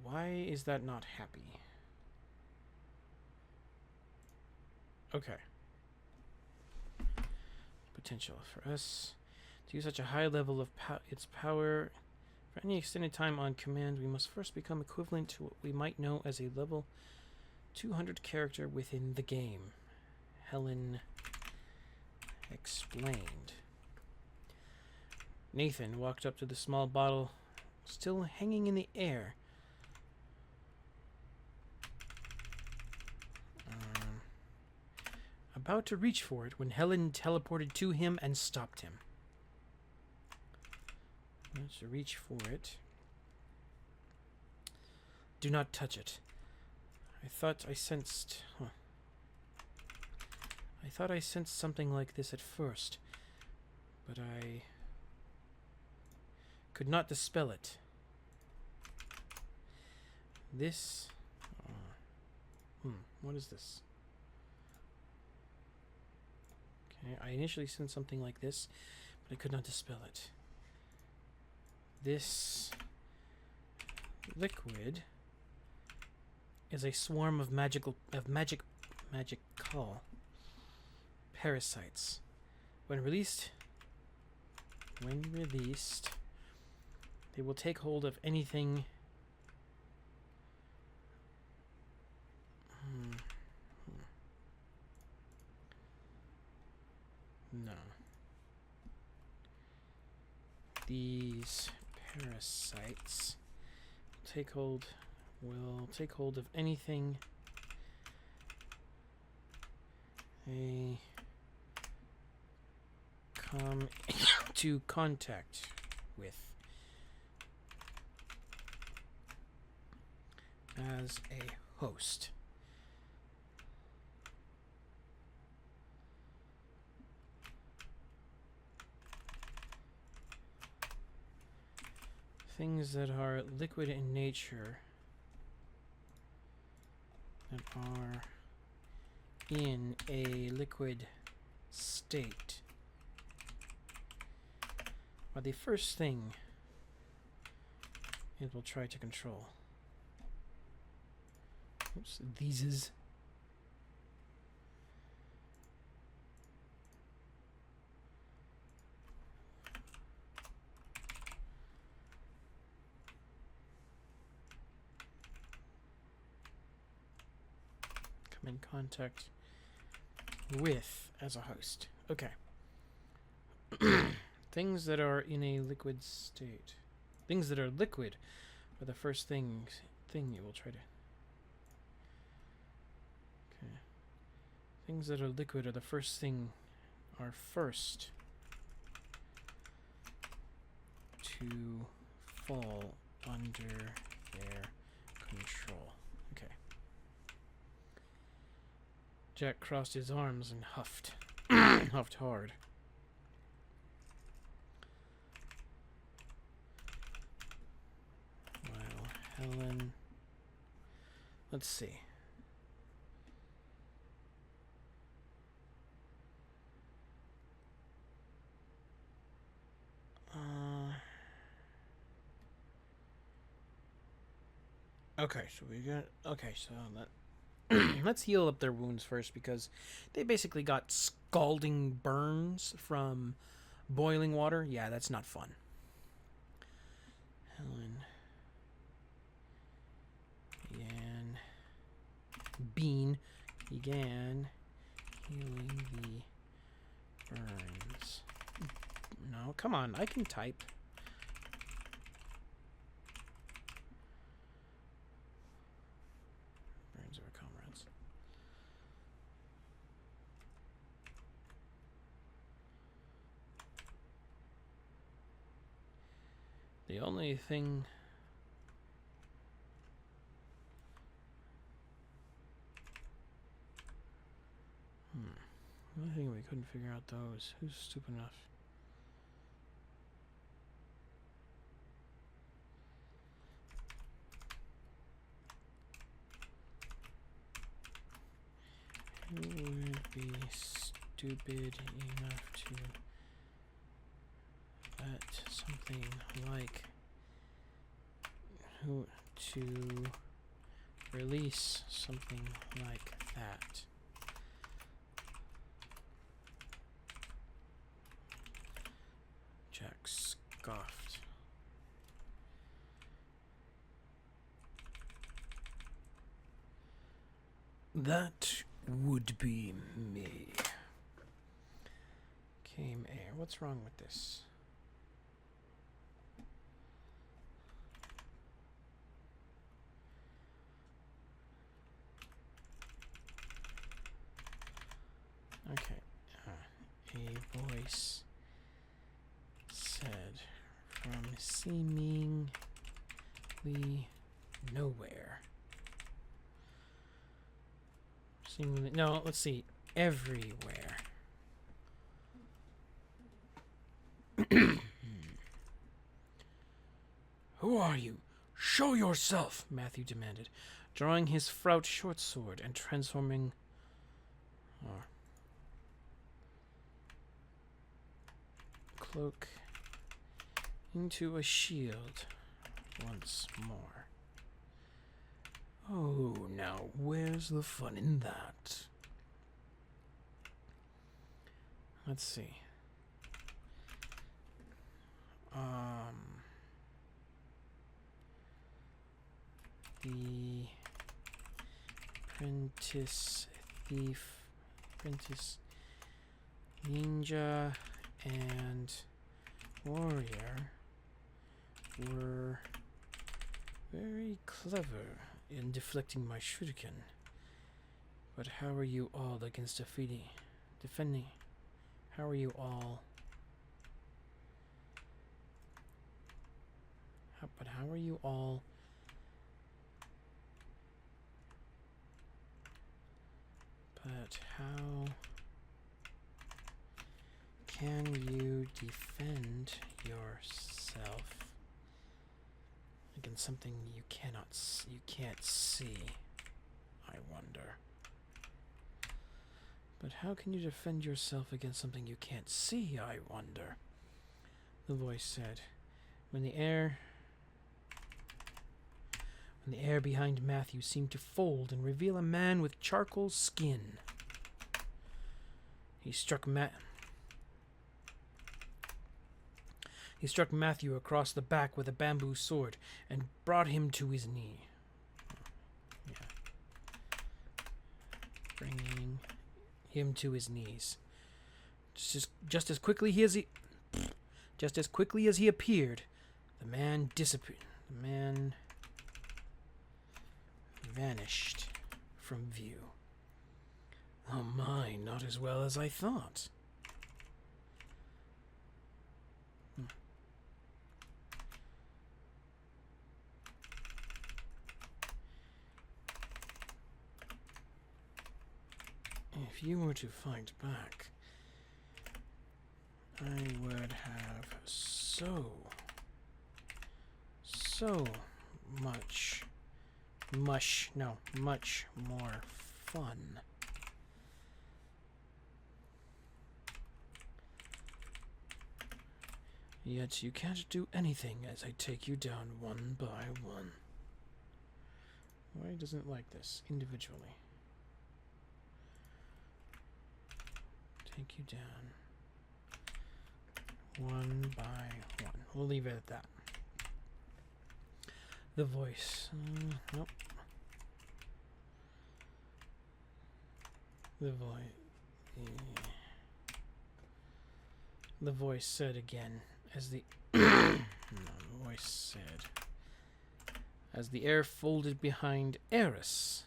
Why is that not happy? Okay. Potential for us to use such a high level of its power for any extended time on command. We must first become equivalent to what we might know as a level 200 character within the game. Helen explained. Nathan walked up to the small bottle, still hanging in the air. About to reach for it when Helen teleported to him and stopped him. Let's reach for it. Do not touch it. I thought I sensed something like this at first, but I could not dispel it. This... what is this? Okay, I initially sensed something like this, but I could not dispel it. This liquid is a swarm of magical parasites. When released, they will take hold of anything. No. These parasites will take hold of anything they come to contact with as a host. Things that are liquid in nature, that are in a liquid state, are the first thing it will try to control. Oops, these is. In contact with as a host. Okay. Things that are in a liquid state. Things that are liquid are the first thing you will try to. Okay. Things that are liquid are the first thing to fall under their control. Okay. Jack crossed his arms and huffed. Huffed hard. While Helen... Let's see. Okay, so we got... Okay, so that... Let's heal up their wounds first, because they basically got scalding burns from boiling water. Yeah, that's not fun. Helen began healing the burns. No, come on, I can type. The only thing... I think we couldn't figure out those. Who's stupid enough? Who would be stupid enough to let something like to release something like that. Jack scoffed. That would be me. Came air. What's wrong with this? Okay. A voice said from seemingly nowhere. Seemingly, no, let's see. Everywhere. Who are you? Show yourself, Matthew demanded, drawing his fraught short sword and transforming cloak into a shield once more. Oh, now where's the fun in that? Let's see. The apprentice thief, apprentice ninja, and warrior were very clever in deflecting my shuriken. But how are you all against defending? How are you all? How are you all? But how can you defend yourself against something you can't see? I wonder. But how can you defend yourself against something you can't see? I wonder. The voice said, when the air behind Matthew seemed to fold and reveal a man with charcoal skin. He struck Matthew across the back with a bamboo sword and brought him to his knee. Bringing him to his knees. Just as quickly as he appeared, the man disappeared. The man vanished from view. Oh my, not as well as I thought. If you were to fight back, I would have so much more fun. Yet you can't do anything as I take you down one by one. Why doesn't it like this individually? Take you down one by one. We'll leave it at that. The voice. Nope. The voice said again as the as the air folded behind Eris,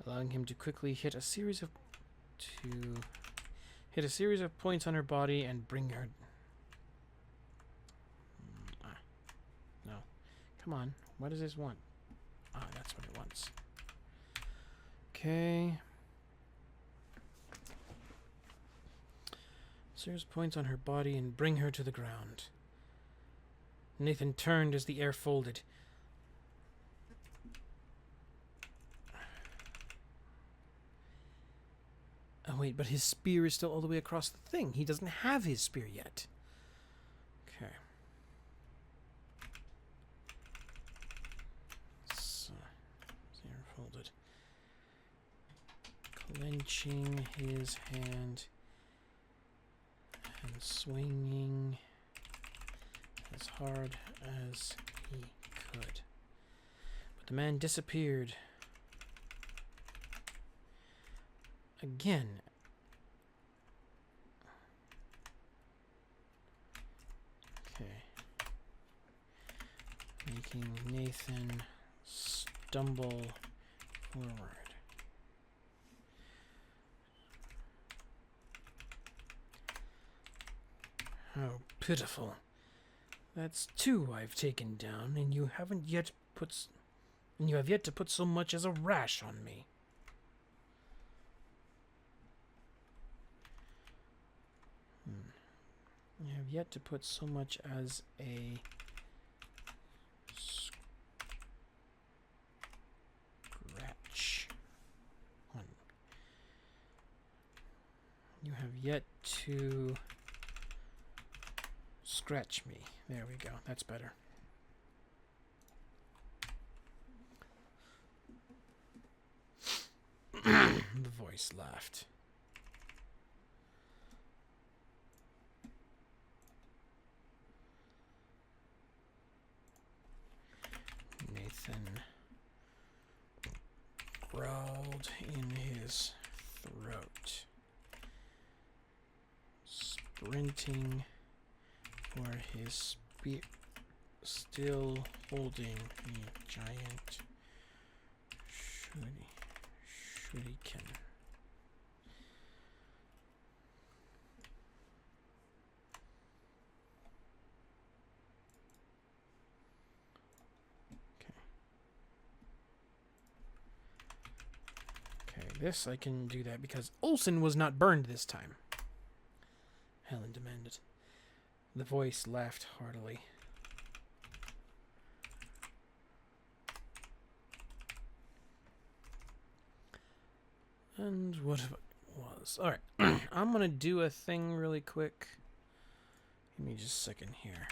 allowing him to quickly hit a series of points on her body and bring her. No, come on. What does this want? Ah, that's what it wants. Okay. Serious points on her body and bring her to the ground. Nathan turned as the air folded. Oh wait, but his spear is still all the way across the thing. He doesn't have his spear yet. Okay. clenching his hand and swinging as hard as he could. But the man disappeared. Again. Okay. Making Nathan stumble forward. How pitiful. That's two I've taken down, and you have yet to put so much as a rash on me. You have yet to put so much as a scratch on. You have yet to scratch me. There we go. That's better. The voice laughed. Nathan growled in his throat, sprinting for his spear, still holding the giant shuriken. Okay, this I can do that because Olsen was not burned this time, Helen demanded. The voice laughed heartily. And what if it was? Alright, I'm gonna do a thing really quick. Give me just a second here.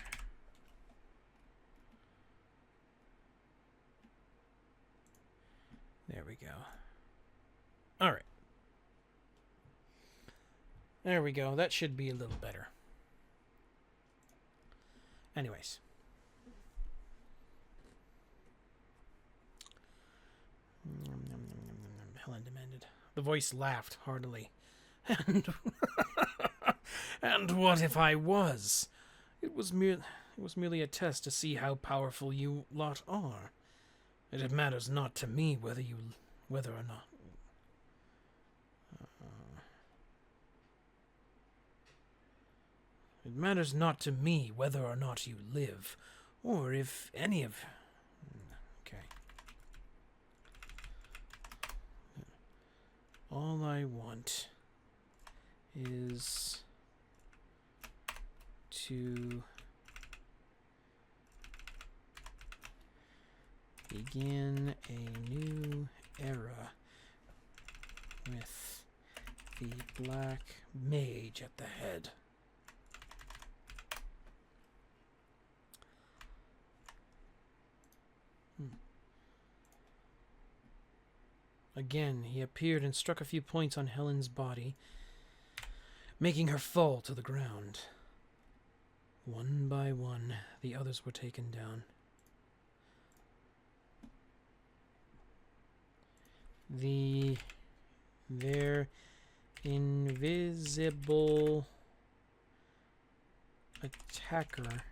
There we go. Alright. There we go. That should be a little better. Anyways. Helen demanded. The voice laughed heartily. And what if I was? It was merely a test to see how powerful you lot are. It matters not to me whether or not. It matters not to me whether or not you live, or if any of. Okay. All I want is to begin a new era with the Black Mage at the head. Again, he appeared and struck a few points on Helen's body, making her fall to the ground. One by one, the others were taken down. Their invisible attacker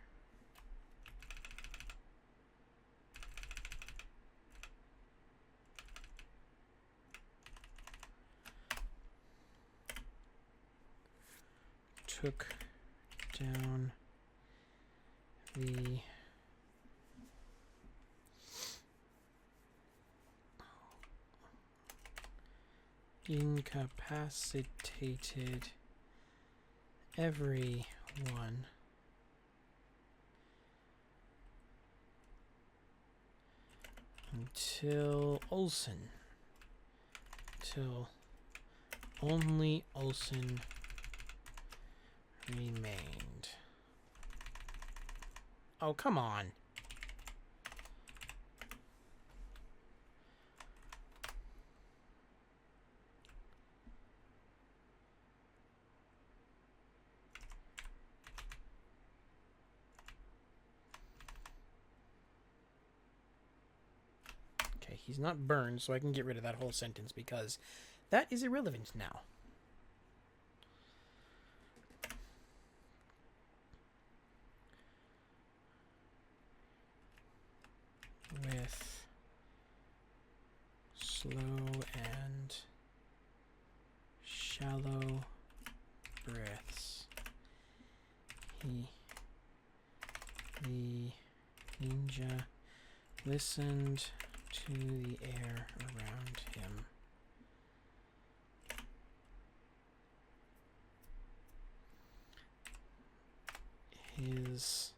took down the incapacitated everyone until Olsen. Till only Olsen remained. Oh, come on. He's not burned, so I can get rid of that whole sentence because that is irrelevant now. With slow and shallow breaths, the ninja listened to the air around him. His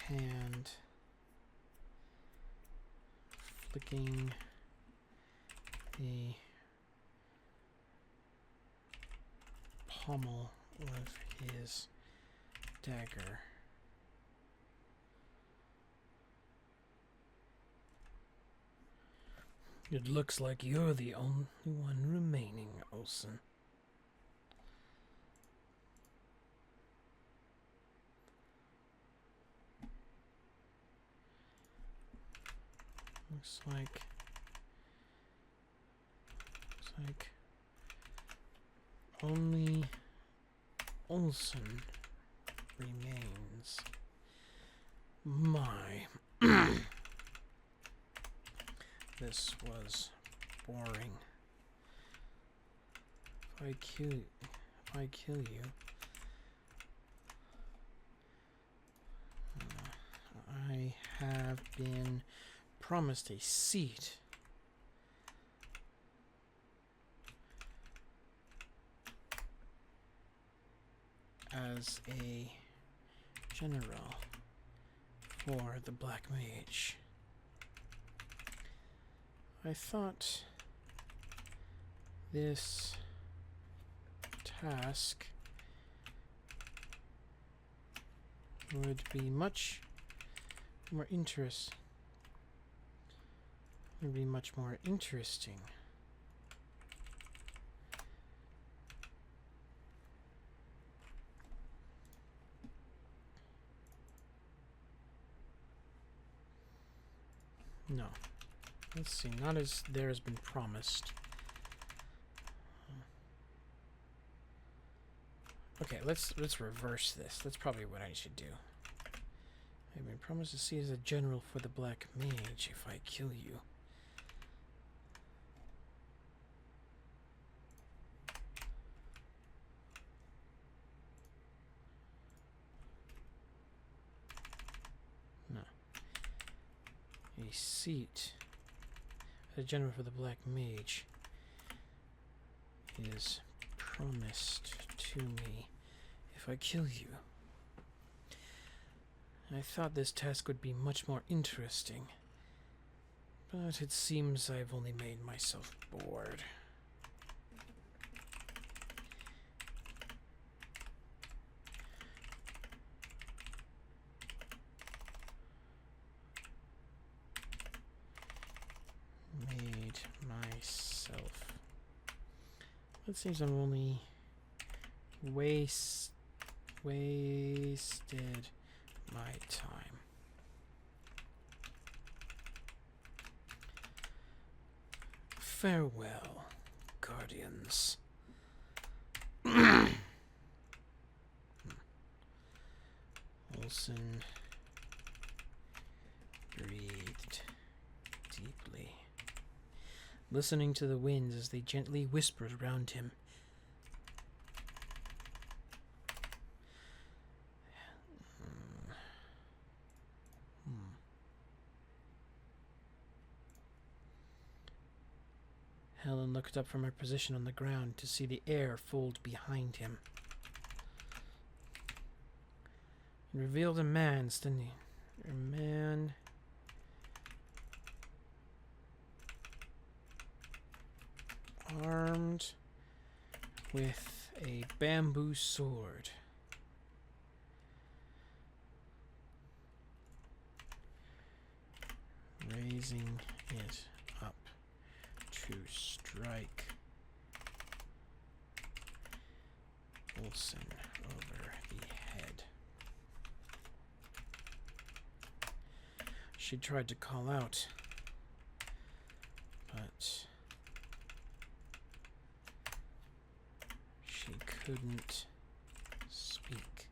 hand flicking the pommel of his dagger. It looks like you're the only one remaining, Olsen. Looks like only Olsen remains. My. This was boring. If I kill you, I have been promised a seat as a general for the Black Mage. I thought this task would be much more interesting. No. Let's see, not as there has been promised. Okay, let's reverse this. That's probably what I should do. I've been promised to see as a general for the Black Mage if I kill you. No. A seat as a general for the Black Mage is promised to me if I kill you. I thought this task would be much more interesting, but it seems I've only made myself bored. Made myself. It seems I'm only wasted my time. Farewell, guardians. Olsen breathed deeply, listening to the winds as they gently whispered around him. Helen looked up from her position on the ground to see the air fold behind him. It revealed a man standing. A man armed with a bamboo sword. Raising it up to strike Olsen over the head. She tried to call out, couldn't speak.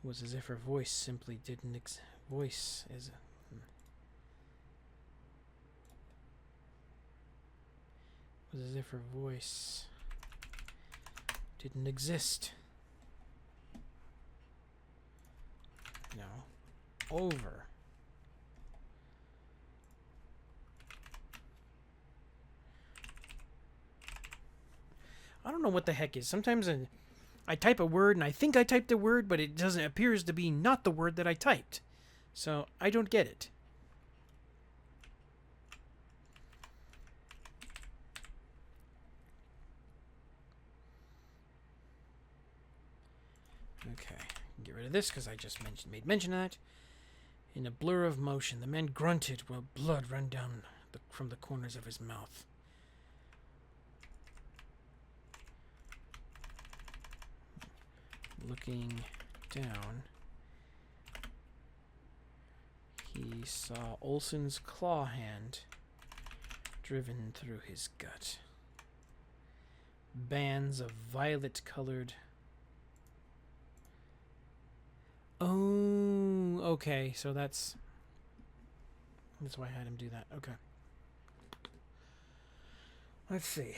It was as if her voice simply didn't voice is It was as if her voice didn't exist. No. Over. I don't know what the heck is. Sometimes I type a word and I think I typed a word, but it doesn't appears to be not the word that I typed. So I don't get it. Okay, get rid of this because I just made mention of that. In a blur of motion, the man grunted while blood ran down from the corners of his mouth. Looking down, he saw Olsen's claw hand driven through his gut. Bands of violet-colored... Oh, okay, so that's why I had him do that. Okay. Let's see.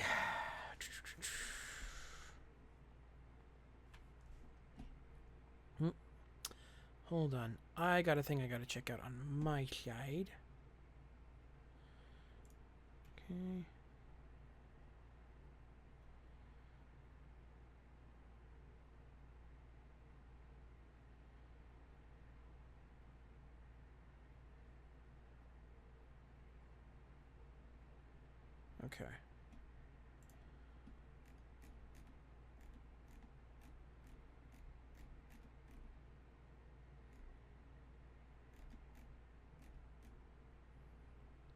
Hold on. I got a thing I gotta check out on my side. Okay. Okay.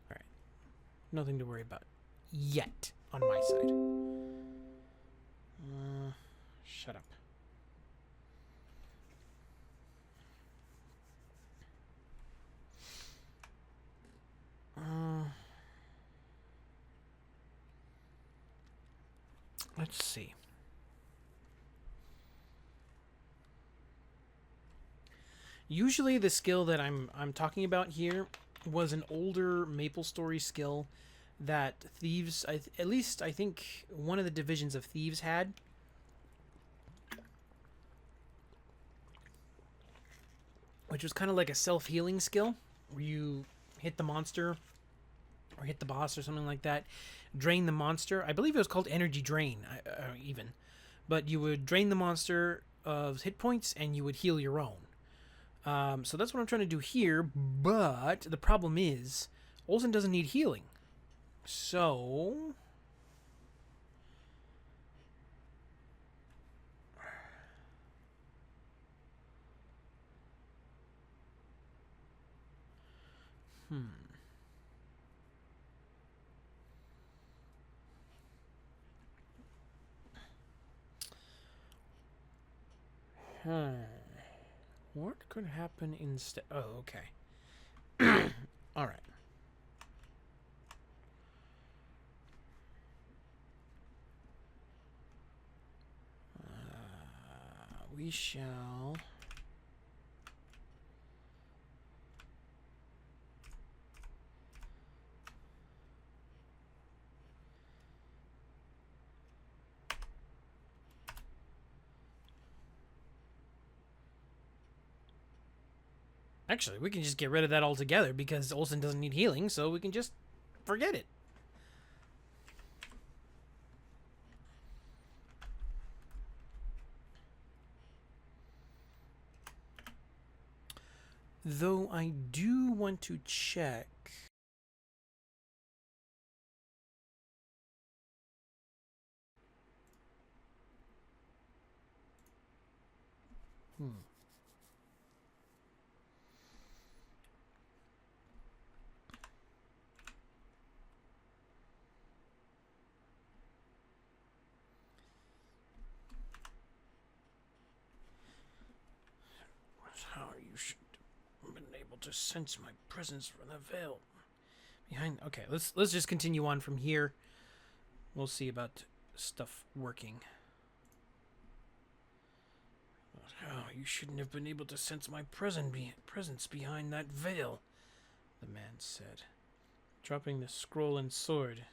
Alright. Nothing to worry about yet on my side. Shut up. Let's see. Usually the skill that I'm talking about here was an older Maplestory skill that Thieves, at least I think one of the divisions of Thieves had. Which was kind of like a self-healing skill, where you hit the monster or hit the boss or something like that, drain the monster. I believe it was called energy drain, even. But you would drain the monster of hit points and you would heal your own. So that's what I'm trying to do here, but the problem is Olsen doesn't need healing. So... What could happen instead? Oh, okay. All right. We shall... Actually, we can just get rid of that altogether because Olsen doesn't need healing, so we can just forget it. Though I do want to check... How you should have been able to sense my presence from the veil behind. Okay, let's just continue on from here. We'll see about stuff working. Oh, you shouldn't have been able to sense my presence behind that veil, the man said, dropping the scroll and sword.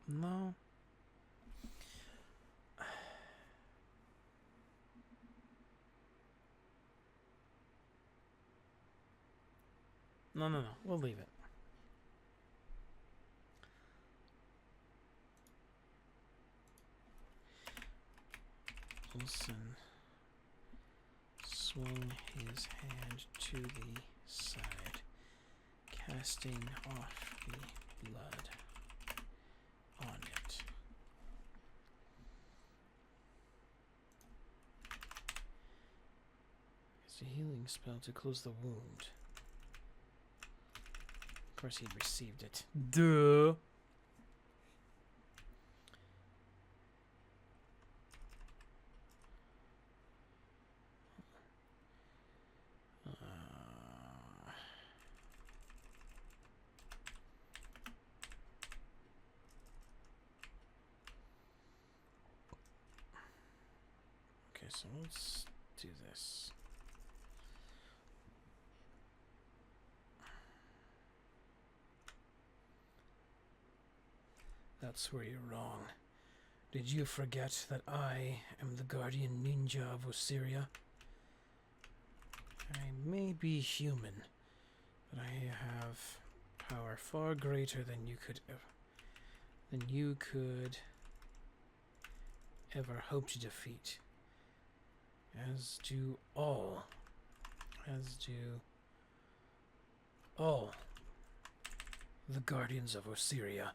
No. No. We'll leave it. Olsen swung his hand to the side, casting off the blood on it. It's a healing spell to close the wound. Of course he'd received it. Duh! Okay, so let's do this. That's where you're wrong. Did you forget that I am the guardian ninja of Osiria? I may be human, but I have power far greater than you could ever hope to defeat. As do all the guardians of Osiria.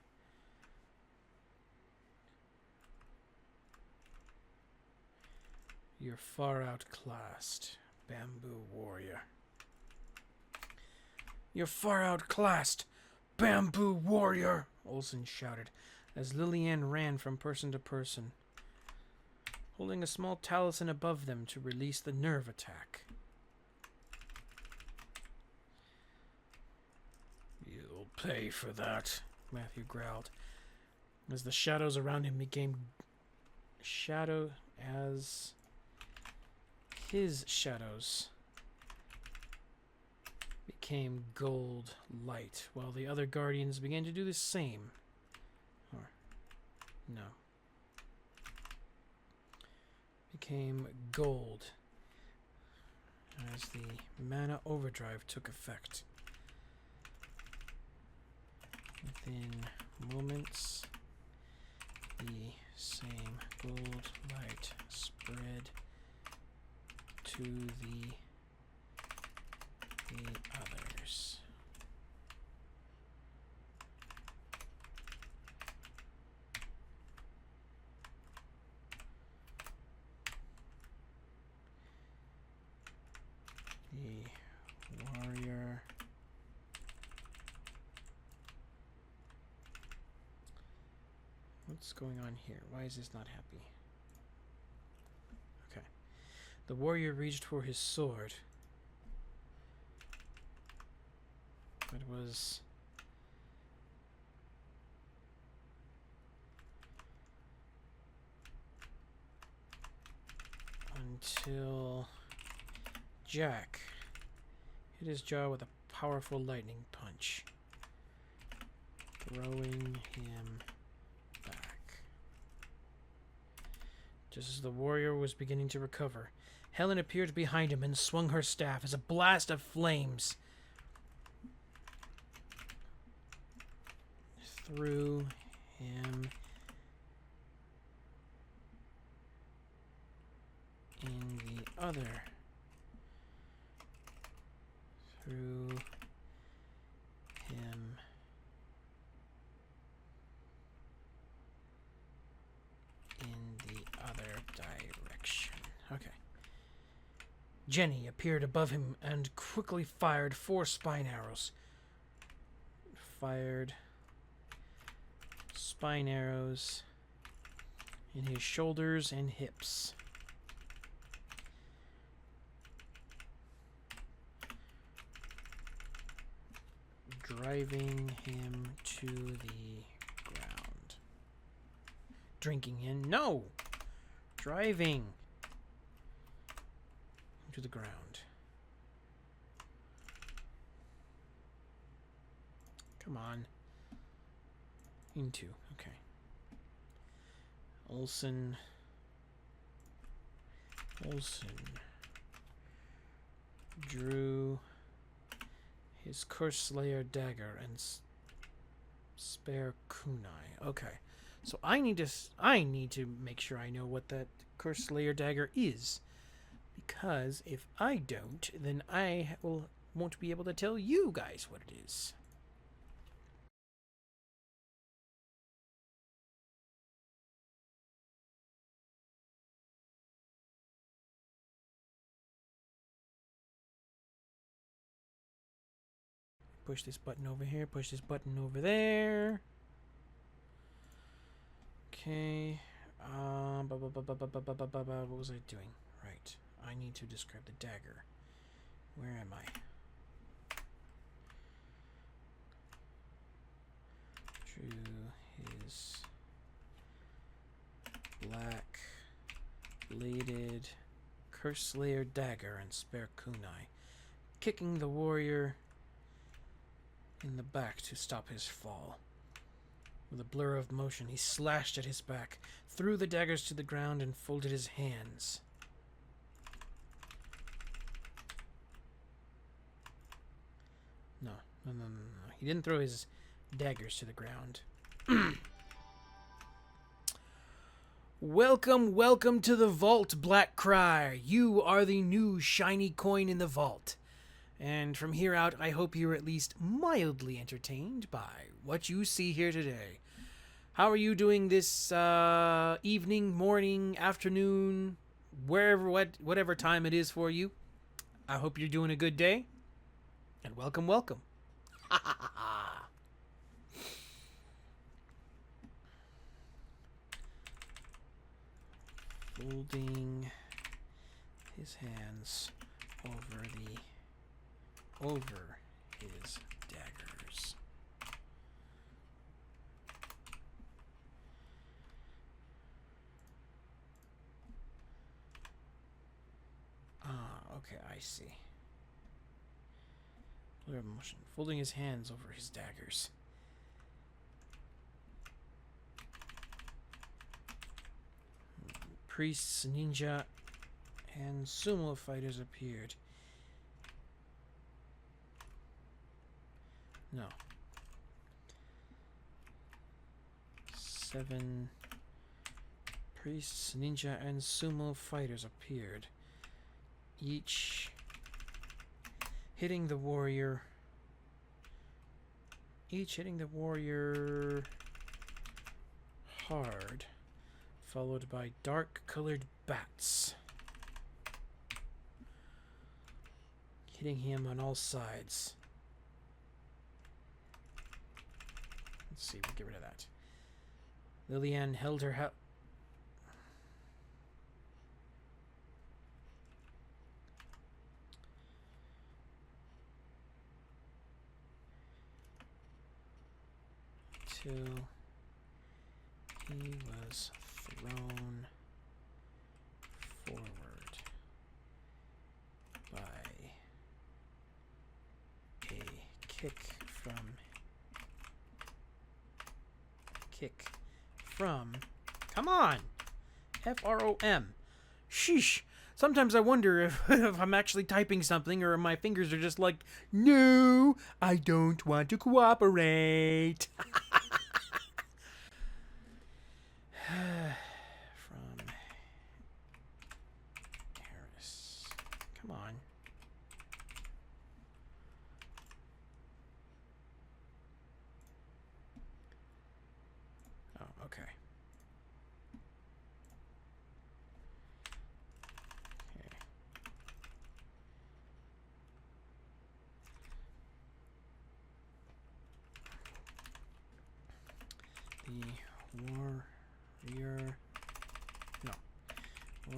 You're far outclassed, Bamboo Warrior. You're far outclassed, Bamboo Warrior! Olsen shouted as Lillian ran from person to person, holding a small talisman above them to release the nerve attack. You'll pay for that, Matthew growled, as the shadows around him became his shadows became gold light, while the other guardians began to do the same. Or, no. Became gold as the mana overdrive took effect. Within moments, the same gold light spread to the others. The warrior what's going on here? Why is this not happy? Okay. The warrior reached for his sword. It was until Jack hit his jaw with a powerful lightning punch, throwing him back. Just as the warrior was beginning to recover, Helen appeared behind him and swung her staff as a blast of flames threw him in the other. Threw him in the other direction. Okay. Jenny appeared above him and quickly fired 4 spine arrows. Fired spine arrows in his shoulders and hips. Driving him to the ground. drinking in. No! Driving. To the ground. Come on. Into. Okay. Olsen. Drew his Curse Slayer dagger and spare kunai. Okay. So I need to make sure I know what that Curse Slayer dagger is. Because if I don't, then I won't be able to tell you guys what it is. Push this button over here, push this button over there. Okay. What was I doing? Right. I need to describe the dagger. Where am I? Drew his black bladed Curse Slayer dagger and spare kunai, kicking the warrior in the back to stop his fall. With a blur of motion, he slashed at his back, threw the daggers to the ground, and folded his hands. No. He didn't throw his daggers to the ground. Welcome to the vault, Black Cry. You are the new shiny coin in the vault. And from here out, I hope you're at least mildly entertained by what you see here today. How are you doing this evening, morning, afternoon, whatever time it is for you? I hope you're doing a good day. And welcome. Folding his hands over his daggers. Okay, I see. Blur of motion. Folding his hands over his daggers. Priests, ninja, and sumo fighters appeared. No. 7 priests, ninja, and sumo fighters appeared, each hitting the warrior. Hard, followed by dark-colored bats, hitting him on all sides. Let's see, we'll get rid of that. Lillian held her till he was thrown forward by a kick from come on, FROM. Sheesh. Sometimes I wonder if I'm actually typing something or my fingers are just like, no, I don't want to cooperate. From Harris. Come on. Oh, okay.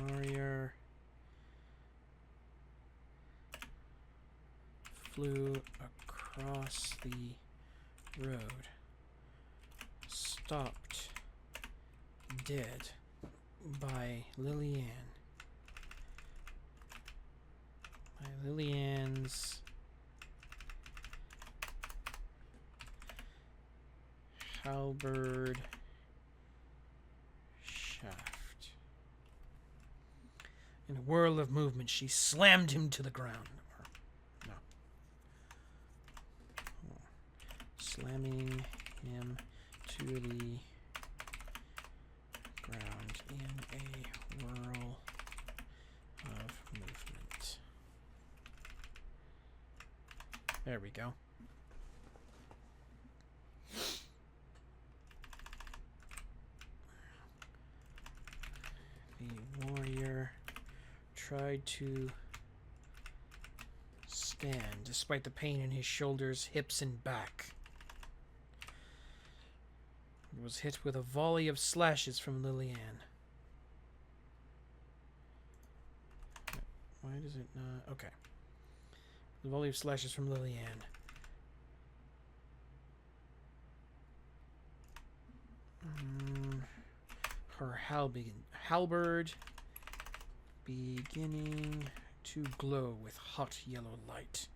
Warrior flew across the road, stopped dead by Lillian. By Lillian's halberd shaft. In a whirl of movement, she slammed him to the ground. No. Slamming him to the ground in a whirl of movement. There we go. The warrior tried to stand despite the pain in his shoulders, hips, and back. He was hit with a volley of slashes from Lillian. Why does it not? Okay. The volley of slashes from Lillian. Her halberd beginning to glow with hot yellow light.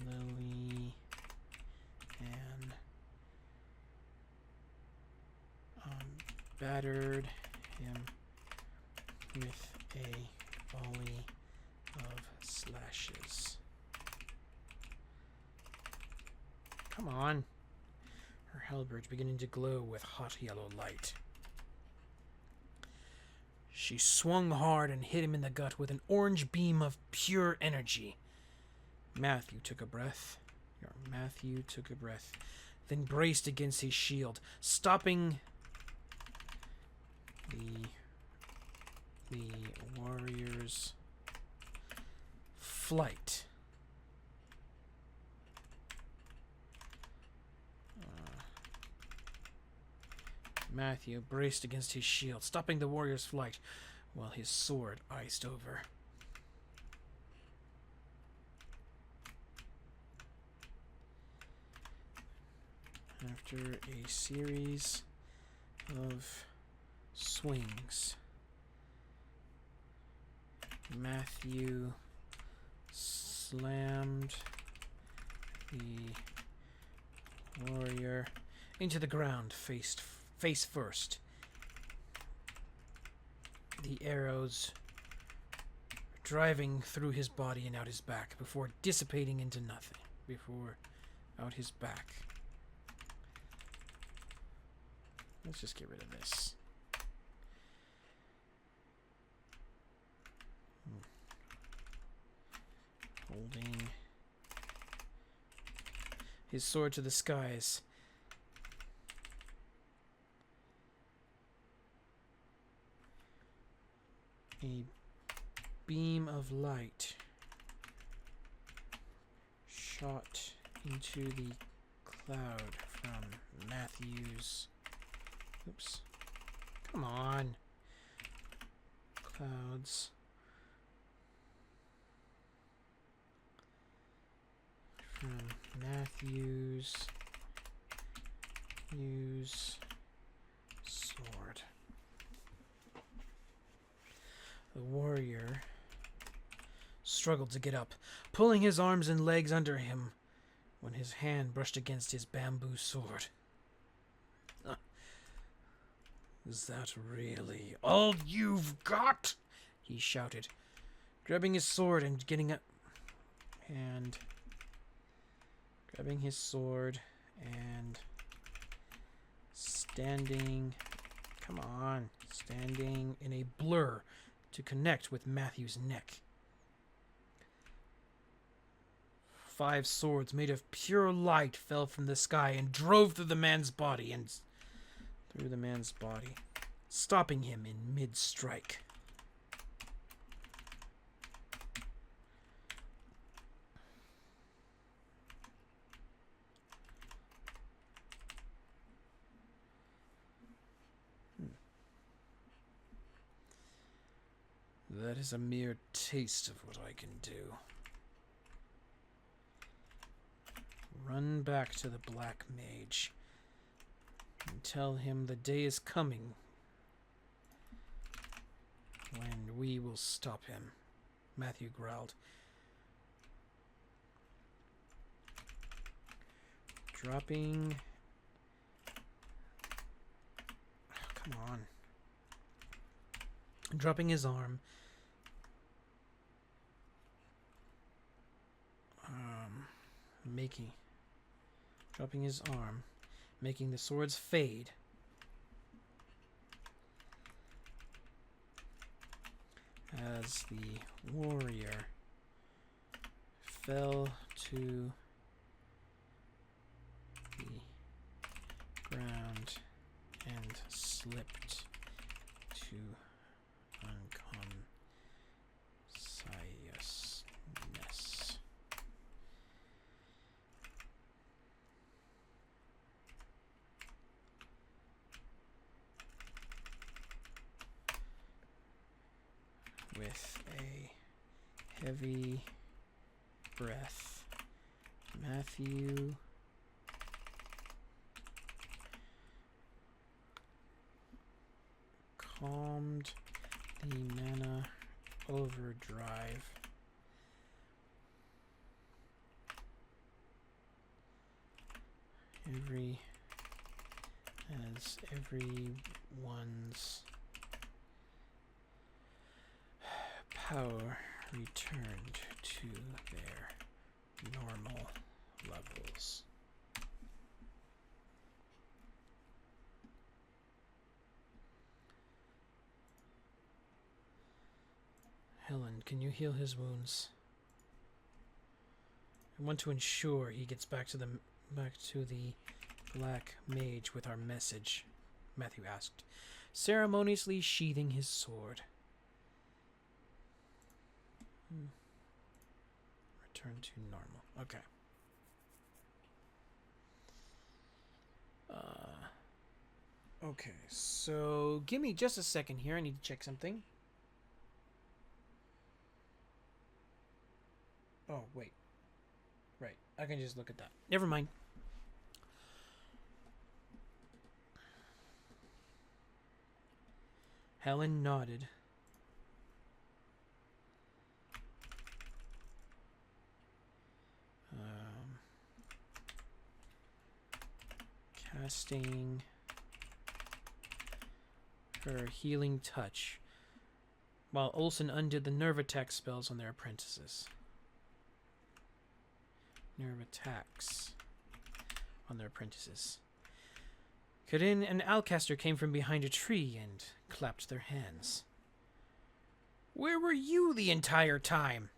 Lily and battered him with a volley of slashes. Come on. Her halberd beginning to glow with hot yellow light. She swung hard and hit him in the gut with an orange beam of pure energy. Matthew took a breath, then braced against his shield, stopping the warrior's flight. Matthew braced against his shield, stopping the warrior's flight, while his sword iced over. After a series of swings, Matthew slammed the warrior into the ground face first. The arrows driving through his body and out his back before dissipating into nothing. Out his back. Let's just get rid of this. Holding his sword to the skies. A beam of light shot into the cloud from Matthew's. Oops. Come on. Clouds. From Matthew's sword. The warrior struggled to get up, pulling his arms and legs under him when his hand brushed against his bamboo sword. Is that really all you've got? He shouted, grabbing his sword and getting up. And grabbing his sword and standing in a blur to connect with Matthew's neck. 5 swords made of pure light fell from the sky and drove through the man's body, stopping him in mid-strike. That is a mere taste of what I can do. Run back to the Black Mage and tell him the day is coming when we will stop him, Matthew growled. Dropping... Oh, come on. Dropping his arm. Dropping his arm, making the swords fade. As the warrior fell to the ground and slipped to unconsciousness. With a heavy breath, Matthew calmed the mana overdrive as everyone's power returned to their normal levels. Helen, can you heal his wounds? I want to ensure he gets back to the Black Mage with our message, Matthew asked, ceremoniously sheathing his sword. Return to normal. Okay. Okay, so give me just a second here. I need to check something. Oh, wait. Right. I can just look at that. Never mind. Helen nodded. Casting her healing touch while Olsen undid the nerve attack spells on their apprentices. Nerve attacks on their apprentices. Karin and Alcaster came from behind a tree and clapped their hands. Where were you the entire time?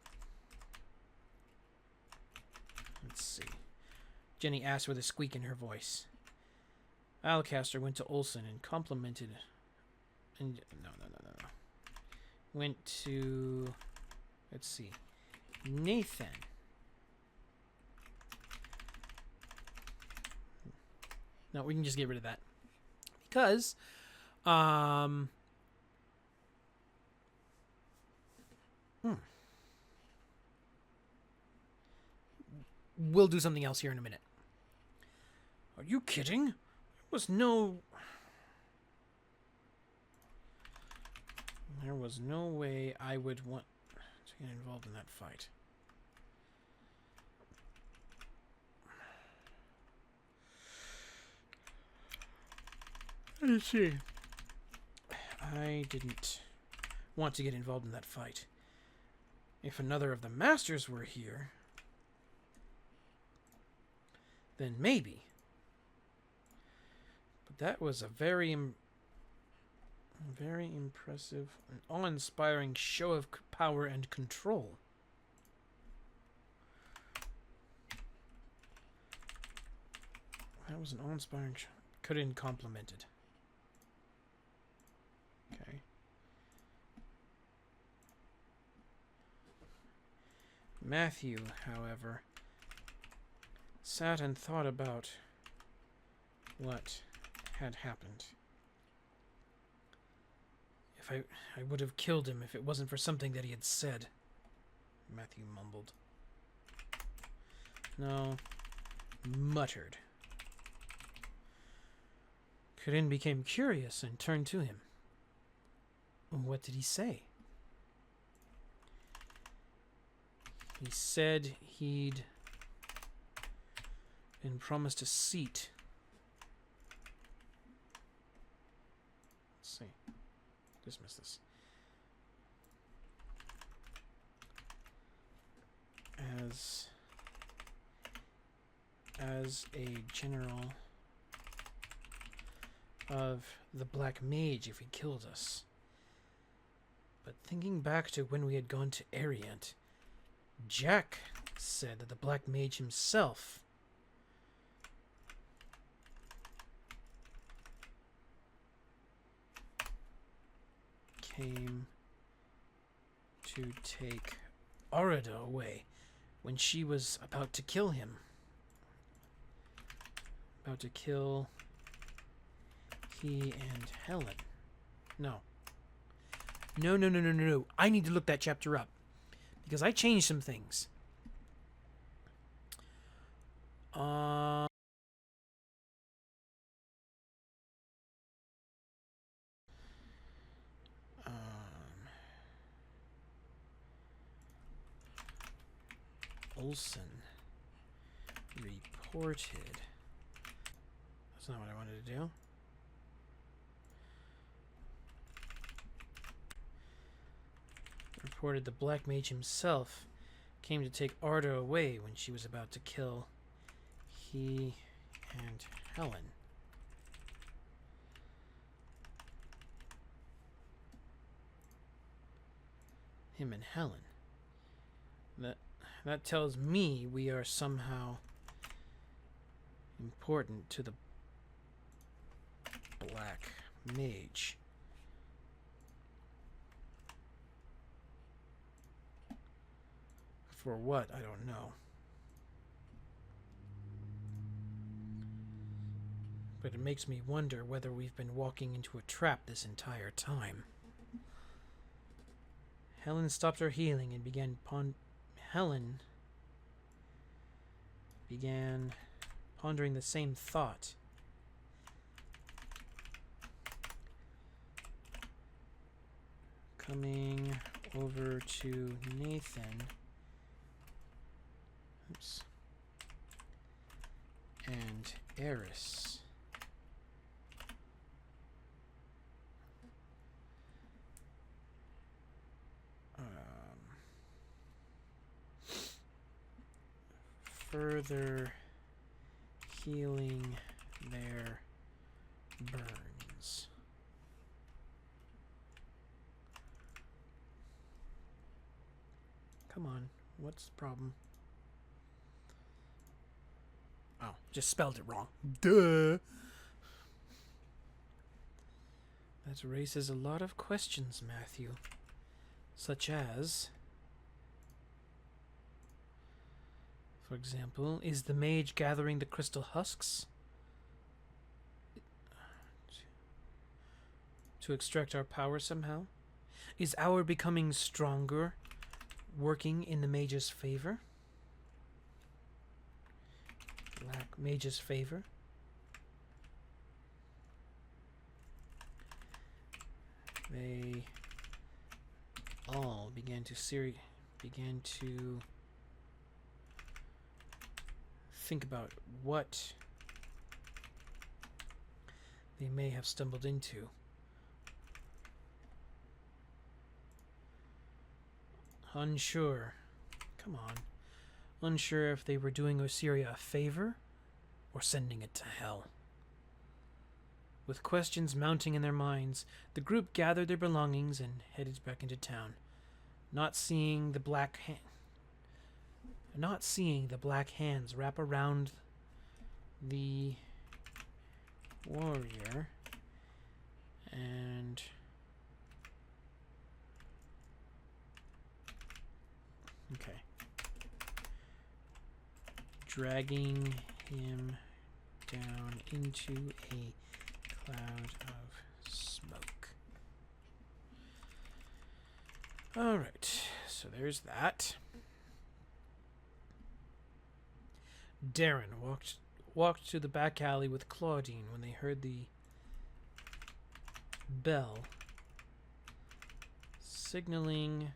Let's see. Jenny asked with a squeak in her voice. Alcaster went to Olsen and complimented... And no. Went to... Let's see. Nathan. No, we can just get rid of that. Because... We'll do something else here in a minute. Are you kidding? There was no way I would want to get involved in that fight. Let's see. I didn't want to get involved in that fight. If another of the masters were here, then maybe. But that was a very impressive and awe-inspiring show of power and control. That was an awe-inspiring show. Couldn't complimented. Okay. Matthew, however, sat and thought about what had happened. If I would have killed him if it wasn't for something that he had said, Matthew mumbled. No, muttered. Corinne became curious and turned to him. What did he say? He said he'd been promised a seat. Let's see. Dismiss this. As a general of the Black Mage if he killed us. But thinking back to when we had gone to Ariant, Jack said that the Black Mage himself came to take Arada away when she was about to kill him. About to kill he and Helen. No. No. I need to look that chapter up. Because I changed some things. Olsen reported. That's not what I wanted to do. Reported the Black Mage himself came to take Arda away when she was about to kill he and Helen. Him and Helen. That tells me we are somehow important to the Black Mage. For what? I don't know. But it makes me wonder whether we've been walking into a trap this entire time. Helen stopped her healing and began pondering the same thought. Coming over to Nathan. Oops. And Eris. Further healing their burns. Come on, what's the problem? Oh, just spelled it wrong. Duh! That raises a lot of questions, Matthew. Such as... For example, is the mage gathering the crystal husks to extract our power somehow? Is our becoming stronger working in the mage's favor? Black mage's favor? They all began to think about what they may have stumbled into. Unsure. Come on. Unsure if they were doing Osiria a favor or sending it to hell. With questions mounting in their minds, the group gathered their belongings and headed back into town. Not seeing the black hands wrap around the warrior and dragging him down into a cloud of smoke. Alright, so there's that. Darren walked to the back alley with Claudine when they heard the bell signaling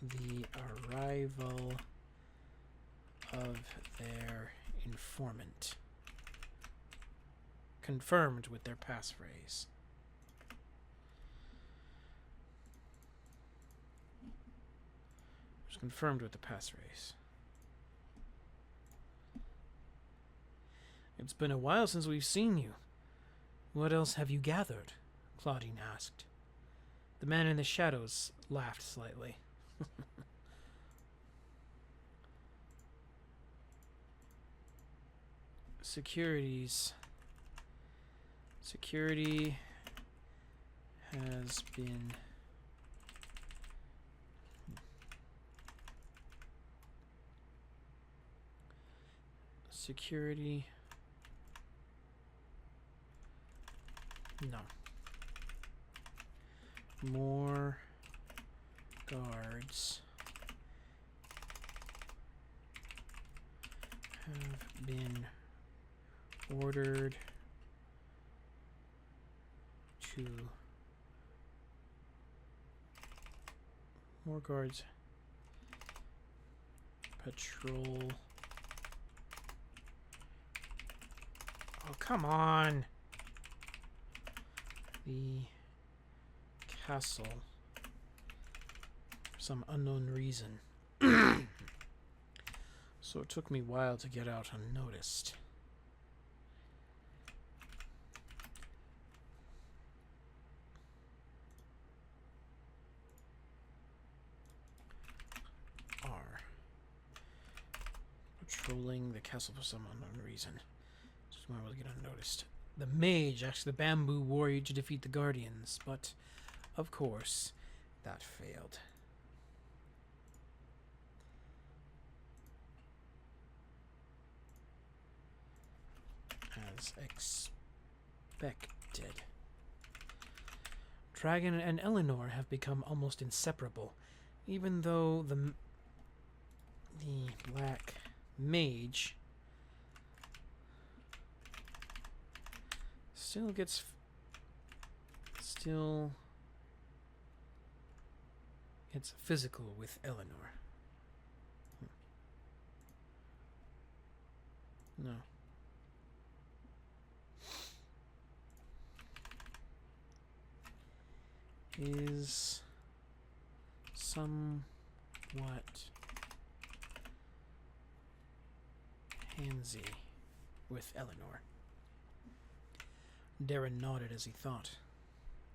the arrival of their informant, confirmed with their passphrase. It was confirmed with the passphrase. It's been a while since we've seen you. What else have you gathered? Claudine asked. The man in the shadows laughed slightly. Security has been more guards have been ordered to patrol. Oh, come on. The castle for some unknown reason. So it took me a while to get out unnoticed. Patrolling the castle for some unknown reason. Just want to get unnoticed. The mage asked the bamboo warrior to defeat the guardians, but of course that failed. As expected. Dragon and Eleanor have become almost inseparable, even though the black mage still gets physical with Eleanor. No. Is somewhat handsy with Eleanor. Darren nodded as he thought.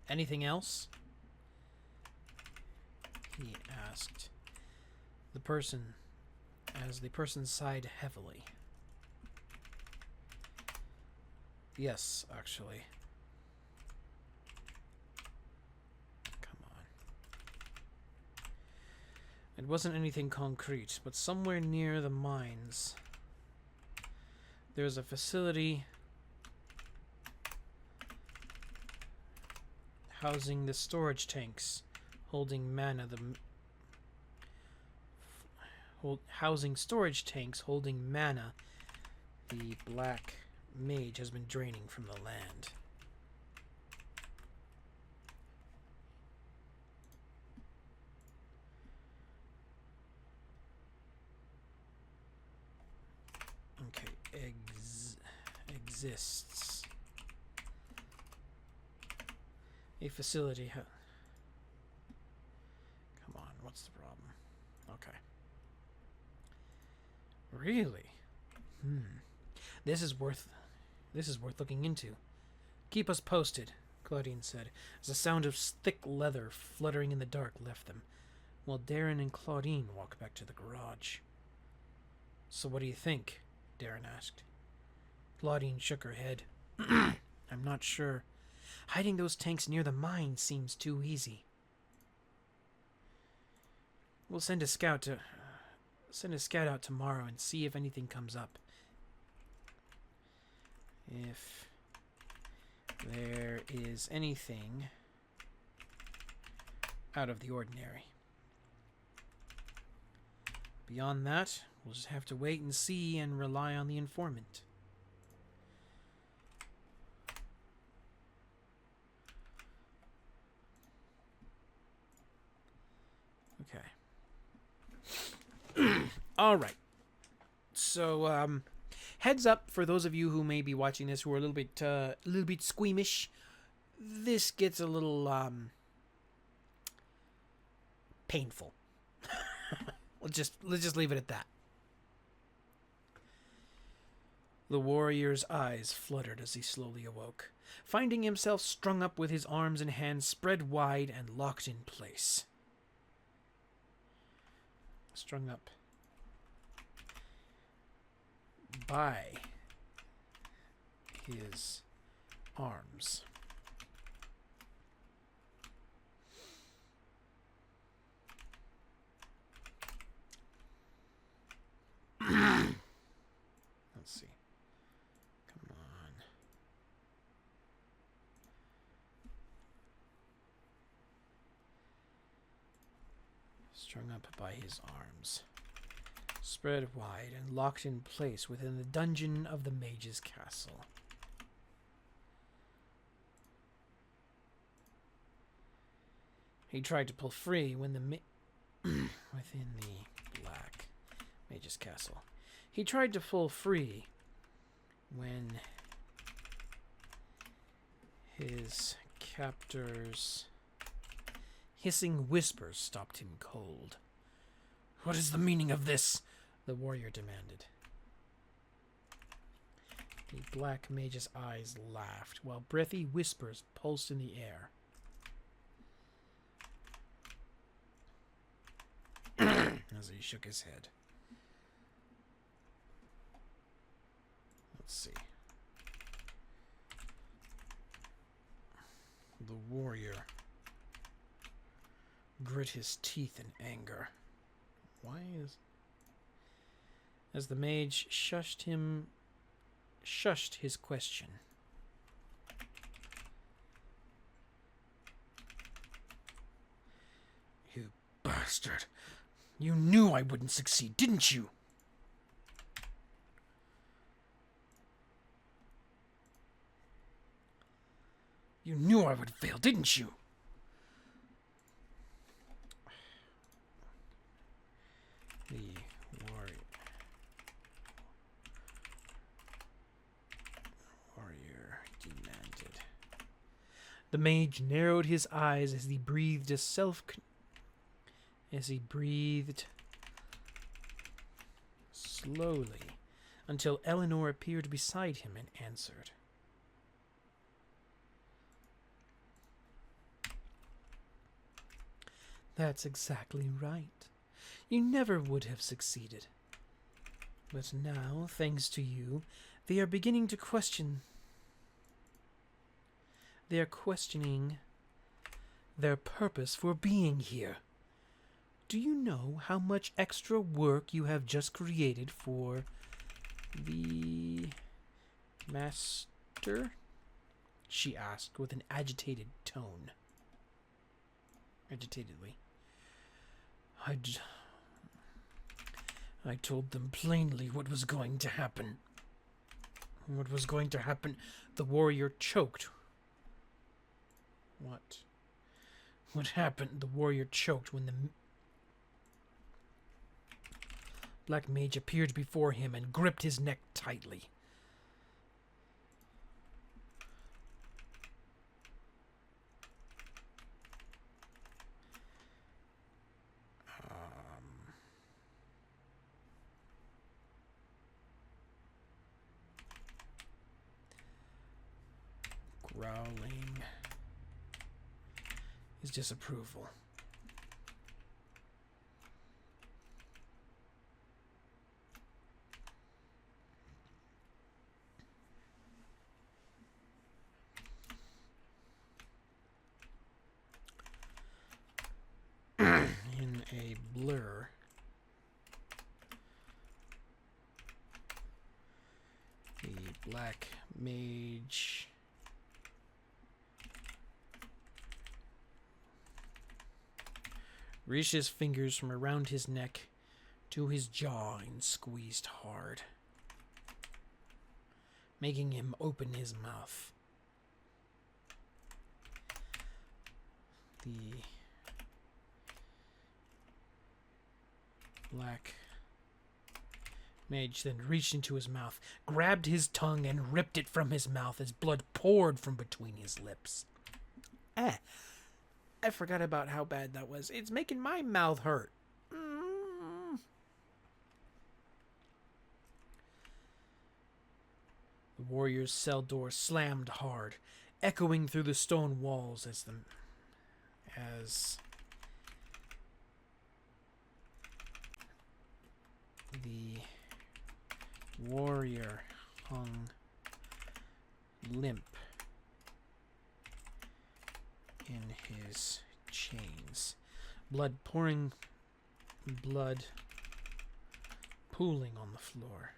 Anything else? He asked. The person sighed heavily. Yes, actually. Come on. It wasn't anything concrete, but somewhere near the mines, there's a facility housing the storage tanks holding mana. Housing storage tanks holding mana the black mage has been draining from the land. Okay, exists a facility. Come on, what's the problem? Okay. Really? This is worth looking into. Keep us posted, Claudine said, as the sound of thick leather fluttering in the dark left them, while Darren and Claudine walked back to the garage. So what do you think? Darren asked. Claudine shook her head. I'm not sure. Hiding those tanks near the mine seems too easy. We'll send a scout out tomorrow and see if anything comes up. If there is anything out of the ordinary. Beyond that, we'll just have to wait and see and rely on the informant. Okay. All right. So, heads up for those of you who may be watching this who are a little bit squeamish. This gets a little painful. let's just leave it at that. The warrior's eyes fluttered as he slowly awoke, finding himself strung up with his arms and hands spread wide and locked in place. Strung up by his arms. Let's see. Come on. Strung up by his arms, spread wide and locked in place within the dungeon of the mage's castle. He tried to pull free when within the black mage's castle. He tried to pull free when his captor's hissing whispers stopped him cold. "What is the meaning of this?" the warrior demanded. The black mage's eyes laughed, while breathy whispers pulsed in the air. As he shook his head. Let's see. The warrior grit his teeth in anger. Why is... As the mage shushed his question. "You bastard! You knew I wouldn't succeed, didn't you?" "You knew I would fail, didn't you?" The warrior demanded. The mage narrowed his eyes as he breathed slowly until Eleanor appeared beside him and answered. "That's exactly right. You never would have succeeded. But now, thanks to you, they are beginning to question. They are questioning their purpose for being here. Do you know how much extra work you have just created for the master?" she asked with an agitated tone. Agitatedly. I told them plainly what was going to happen. What was going to happen? The warrior choked. What? What happened? The warrior choked when the black mage appeared before him and gripped his neck tightly. Growling his disapproval. In a blur, the black mage reached his fingers from around his neck, to his jaw and squeezed hard, making him open his mouth. The black mage then reached into his mouth, grabbed his tongue, and ripped it from his mouth as blood poured from between his lips. I forgot about how bad that was. It's making my mouth hurt. The warrior's cell door slammed hard, echoing through the stone walls as the warrior hung limp in his chains, blood pooling on the floor.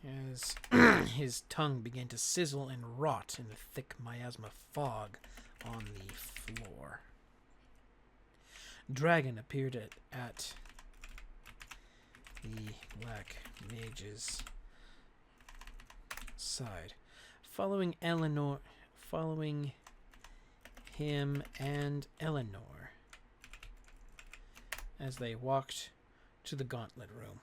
As his tongue began to sizzle and rot in the thick miasma fog on the floor. Dragon appeared at the black mage's side, following him and Eleanor as they walked to the gauntlet room.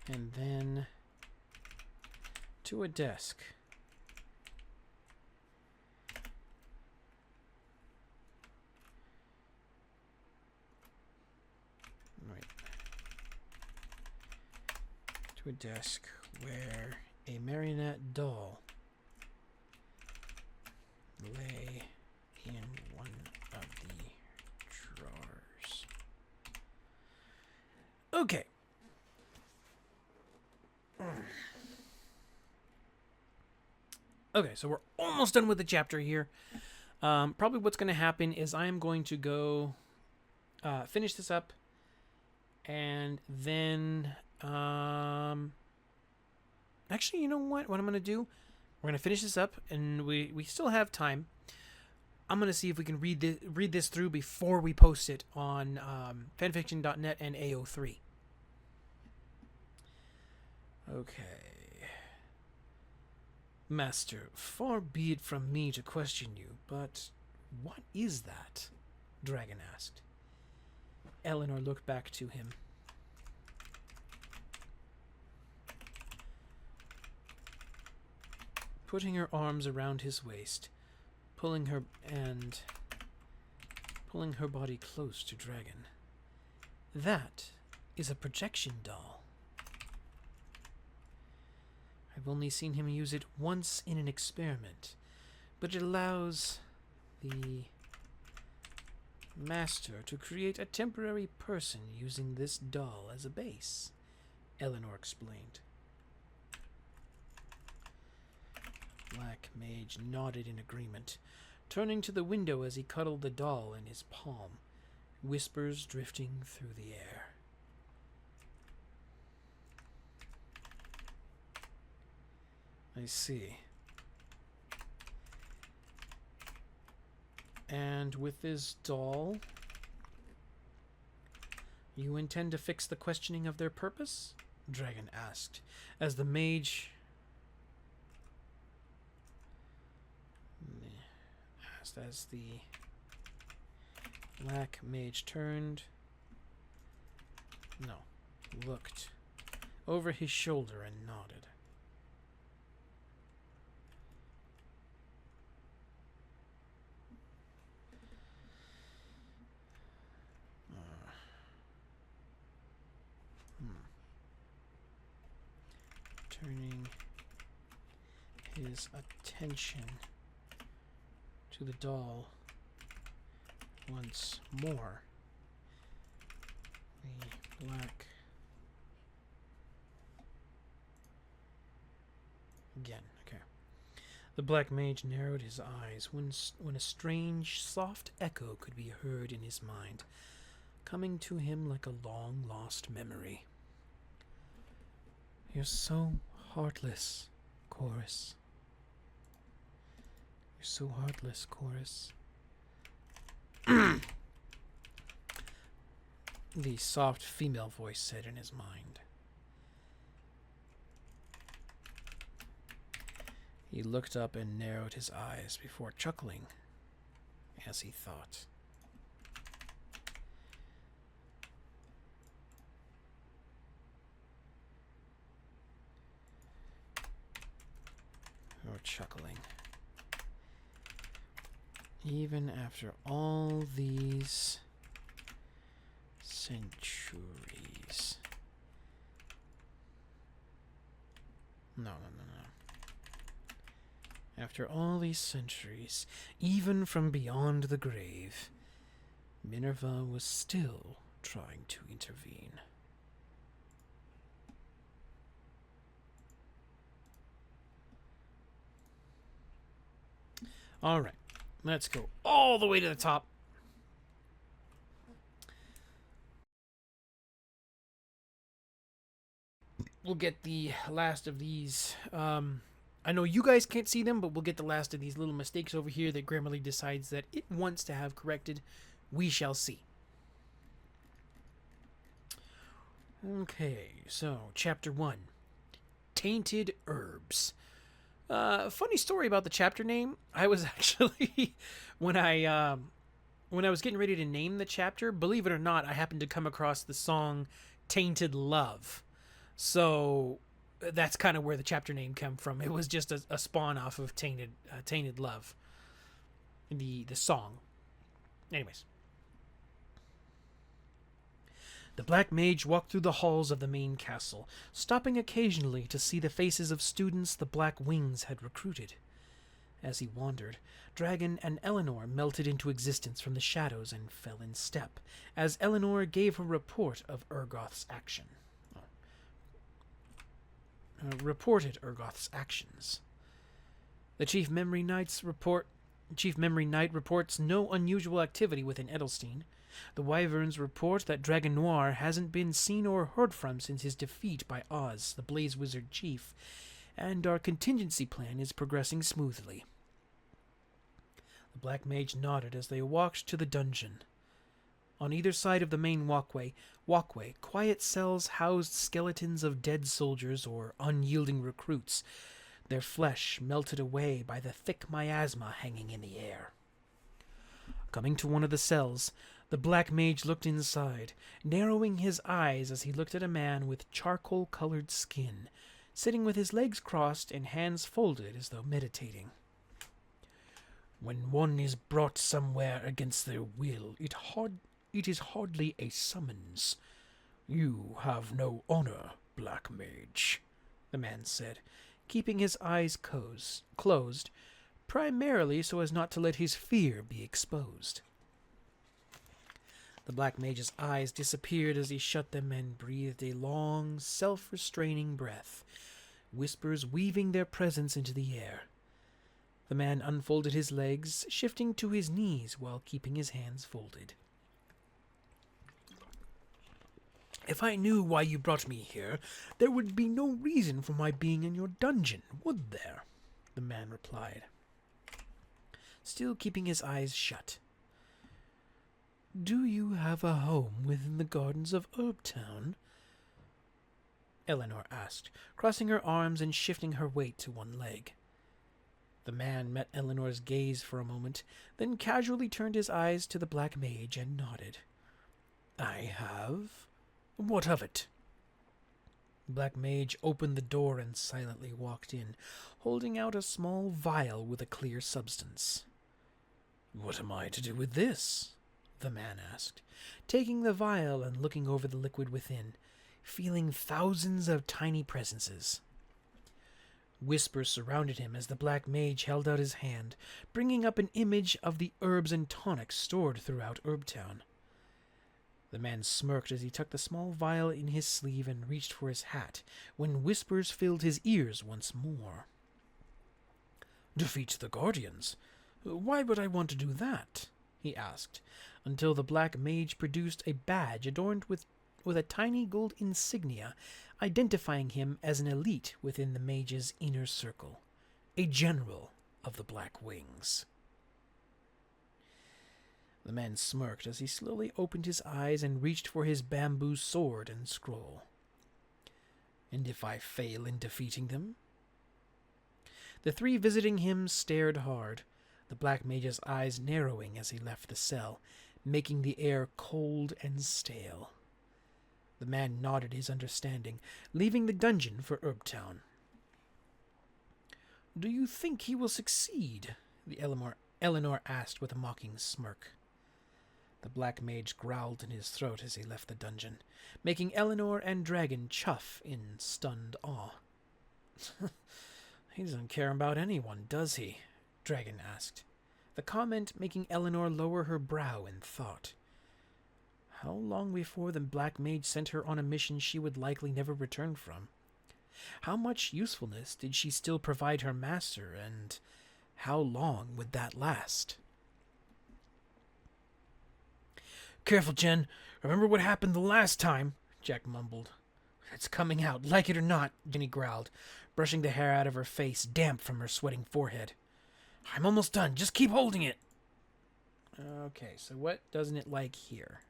And then to a desk. Right. To a desk where a marionette doll lay in one of the drawers. Okay. Okay, so we're almost done with the chapter here. Probably what's going to happen is I am going to go finish this up, and then actually, you know what I'm going to do? We're going to finish this up, and we still have time. I'm going to see if we can read this through before we post it on fanfiction.net and AO3. Okay. Master, far be it from me to question you, but what is that? Dragon asked. Eleanor looked back to him. Putting her arms around his waist, pulling her body close to Dragon. That is a projection doll. I've only seen him use it once in an experiment, but it allows the master to create a temporary person using this doll as a base, Eleanor explained. Black Mage nodded in agreement, turning to the window as he cuddled the doll in his palm, whispers drifting through the air. I see. And with this doll, you intend to fix the questioning of their purpose? Dragon asked, as the mage as the black mage looked over his shoulder and nodded. Turning his attention to the doll once more. The black again. Okay. The black mage narrowed his eyes when a strange, soft echo could be heard in his mind, coming to him like a long-lost memory. You're so heartless, Chorus. You're so heartless, Chorus. The soft female voice said in his mind. He looked up and narrowed his eyes before chuckling, as he thought. Or chuckling. Even after all these centuries. No. After all these centuries, even from beyond the grave, Minerva was still trying to intervene. All right, let's go all the way to the top. We'll get the last of these. I know you guys can't see them, but we'll get the last of these little mistakes over here that Grammarly decides that it wants to have corrected. We shall see. Okay, so Chapter 1. Tainted Herbs. Funny story about the chapter name. I was actually, when I was getting ready to name the chapter, believe it or not, I happened to come across the song Tainted Love. So that's kind of where the chapter name came from. It was just a spawn off of Tainted Love. The song. Anyways. The black mage walked through the halls of the main castle, stopping occasionally to see the faces of students the Black Wings had recruited. As he wandered, Dragon and Eleanor melted into existence from the shadows and fell in step, as Eleanor gave her report of Urgoth's action. Reported Urgoth's actions. The Chief Memory Knight reports no unusual activity within Edelstein. The Wyverns report that Dragon Noir hasn't been seen or heard from since his defeat by Oz, the Blaze Wizard Chief, and our contingency plan is progressing smoothly. The Black Mage nodded as they walked to the dungeon. On either side of the main walkway, quiet cells housed skeletons of dead soldiers or unyielding recruits, their flesh melted away by the thick miasma hanging in the air. Coming to one of the cells, the Black Mage looked inside, narrowing his eyes as he looked at a man with charcoal-colored skin, sitting with his legs crossed and hands folded as though meditating. When one is brought somewhere against their will, it is hardly a summons. You have no honor, Black Mage, the man said, keeping his eyes closed, primarily so as not to let his fear be exposed. The Black Mage's eyes disappeared as he shut them and breathed a long, self-restraining breath, whispers weaving their presence into the air. The man unfolded his legs, shifting to his knees while keeping his hands folded. If I knew why you brought me here, there would be no reason for my being in your dungeon, would there? The man replied, still keeping his eyes shut. Do you have a home within the gardens of Herbtown? Eleanor asked, crossing her arms and shifting her weight to one leg. The man met Eleanor's gaze for a moment, then casually turned his eyes to the Black Mage and nodded. I have? What of it? The Black Mage opened the door and silently walked in, holding out a small vial with a clear substance. What am I to do with this? The man asked, taking the vial and looking over the liquid within, feeling thousands of tiny presences. Whispers surrounded him as the Black Mage held out his hand, bringing up an image of the herbs and tonics stored throughout Herbtown. The man smirked as he tucked the small vial in his sleeve and reached for his hat, when whispers filled his ears once more. Defeat the Guardians? Why would I want to do that? He asked, until the black mage produced a badge adorned with a tiny gold insignia, identifying him as an elite within the mage's inner circle, a general of the Black Wings. The man smirked as he slowly opened his eyes and reached for his bamboo sword and scroll. And if I fail in defeating them? The three visiting him stared hard, the black mage's eyes narrowing as he left the cell, making the air cold and stale. The man nodded his understanding, leaving the dungeon for Herbtown. Do you think he will succeed? The Eleanor asked with a mocking smirk. The black mage growled in his throat as he left the dungeon, making Eleanor and Dragon chuff in stunned awe. He doesn't care about anyone, does he? Dragon asked, the comment making Eleanor lower her brow in thought. How long before the black mage sent her on a mission she would likely never return from? How much usefulness did she still provide her master, and how long would that last? Careful, Jen. Remember what happened the last time, Jack mumbled. It's coming out, like it or not, Jenny growled, brushing the hair out of her face, damp from her sweating forehead. I'm almost done. Just keep holding it. Okay, so what doesn't it like here?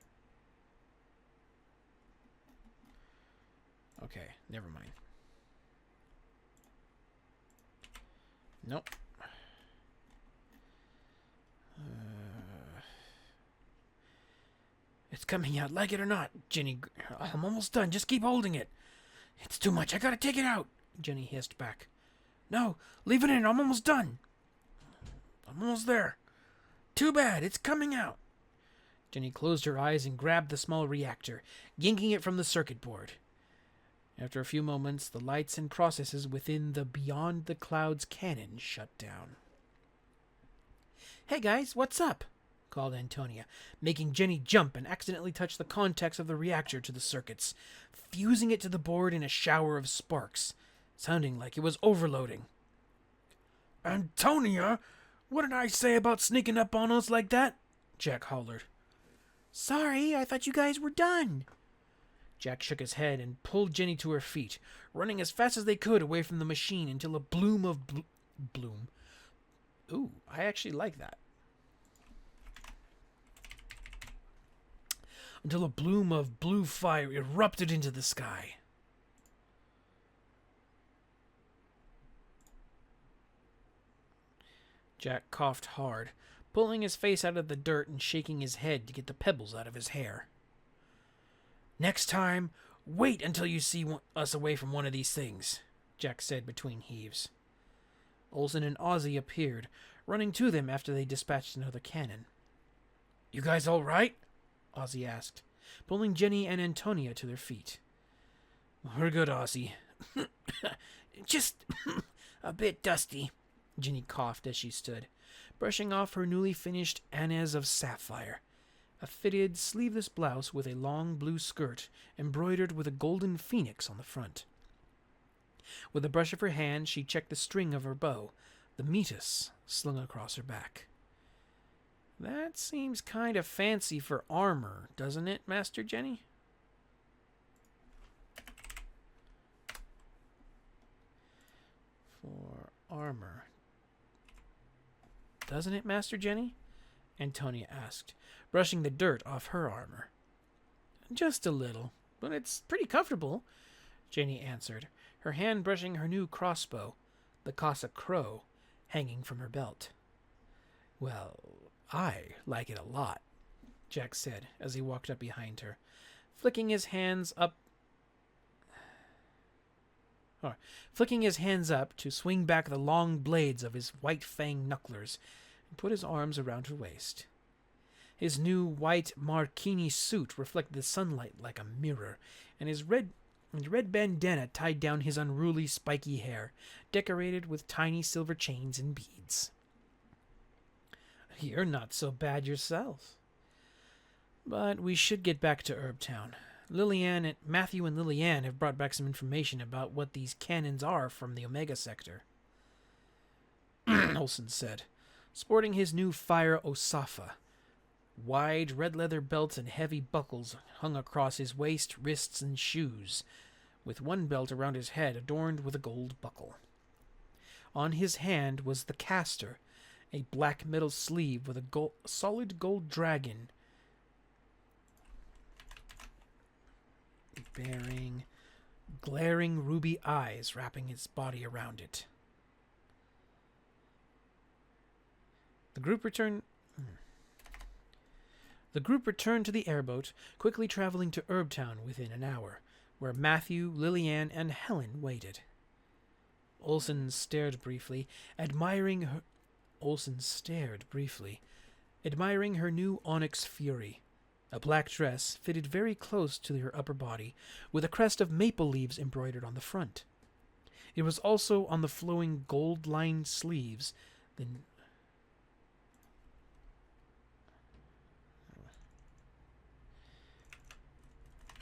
Okay, never mind. Nope. It's coming out, like it or not, Jenny. I'm almost done. Just keep holding it. It's too much. I gotta take it out, Jenny hissed back. No, leave it in. I'm almost done. I'm almost there. Too bad. It's coming out. Jenny closed her eyes and grabbed the small reactor, yanking it from the circuit board. After a few moments, the lights and processes within the Beyond the Clouds cannon shut down. Hey guys, what's up? Called Antonia, making Jenny jump and accidentally touch the contacts of the reactor to the circuits, fusing it to the board in a shower of sparks, sounding like it was overloading. Antonia, what did I say about sneaking up on us like that? Jack hollered. Sorry, I thought you guys were done. Jack shook his head and pulled Jenny to her feet, running as fast as they could away from the machine until a bloom of bloom. Ooh, I actually like that. Until a bloom of blue fire erupted into the sky. Jack coughed hard, pulling his face out of the dirt and shaking his head to get the pebbles out of his hair. Next time, wait until you see us away from one of these things, Jack said between heaves. Olsen and Ozzy appeared, running to them after they dispatched another cannon. You guys all right? Ozzy asked, pulling Jenny and Antonia to their feet. We're good, Ozzy. Just a bit dusty, Jenny coughed as she stood, brushing off her newly finished Anez of Sapphire, a fitted, sleeveless blouse with a long blue skirt embroidered with a golden phoenix on the front. With a brush of her hand, she checked the string of her bow, the metis slung across her back. That seems kind of fancy for armor, doesn't it, Master Jenny? For armor. Doesn't it, Master Jenny? Antonia asked, brushing the dirt off her armor. Just a little, but it's pretty comfortable, Jenny answered, her hand brushing her new crossbow, the Casa Crow, hanging from her belt. Well, I like it a lot, Jack said as he walked up behind her, flicking his hands up to swing back the long blades of his white-fanged knucklers and put his arms around her waist. His new white marquini suit reflected the sunlight like a mirror, and his red bandana tied down his unruly, spiky hair, decorated with tiny silver chains and beads. You're not so bad yourself. But we should get back to Herbtown. Matthew and Lillian have brought back some information about what these cannons are from the Omega Sector. Olsen said, sporting his new Fire Osafa. Wide red leather belts and heavy buckles hung across his waist, wrists, and shoes, with one belt around his head adorned with a gold buckle. On his hand was the caster, a black metal sleeve with a solid gold dragon bearing glaring ruby eyes wrapping its body around it. The group returned to the airboat, quickly traveling to Herbtown within an hour, where Matthew, Lillian, and Helen waited. Olsen stared briefly, admiring her new onyx fury, a black dress fitted very close to her upper body, with a crest of maple leaves embroidered on the front. It was also on the flowing gold-lined sleeves.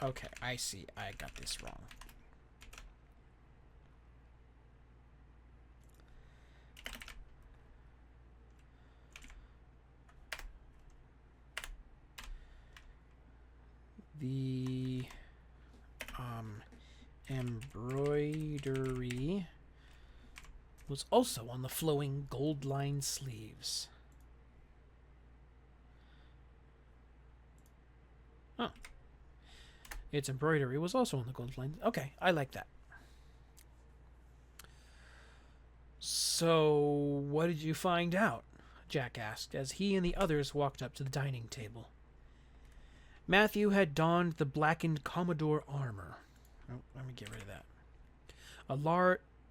Okay, I see. I got this wrong. The embroidery was also on the flowing gold-lined sleeves. Huh. Its embroidery was also on the gold line. Okay, I like that. So, what did you find out? Jack asked as he and the others walked up to the dining table. Matthew had donned the blackened Commodore armor. Oh, let me get rid of that.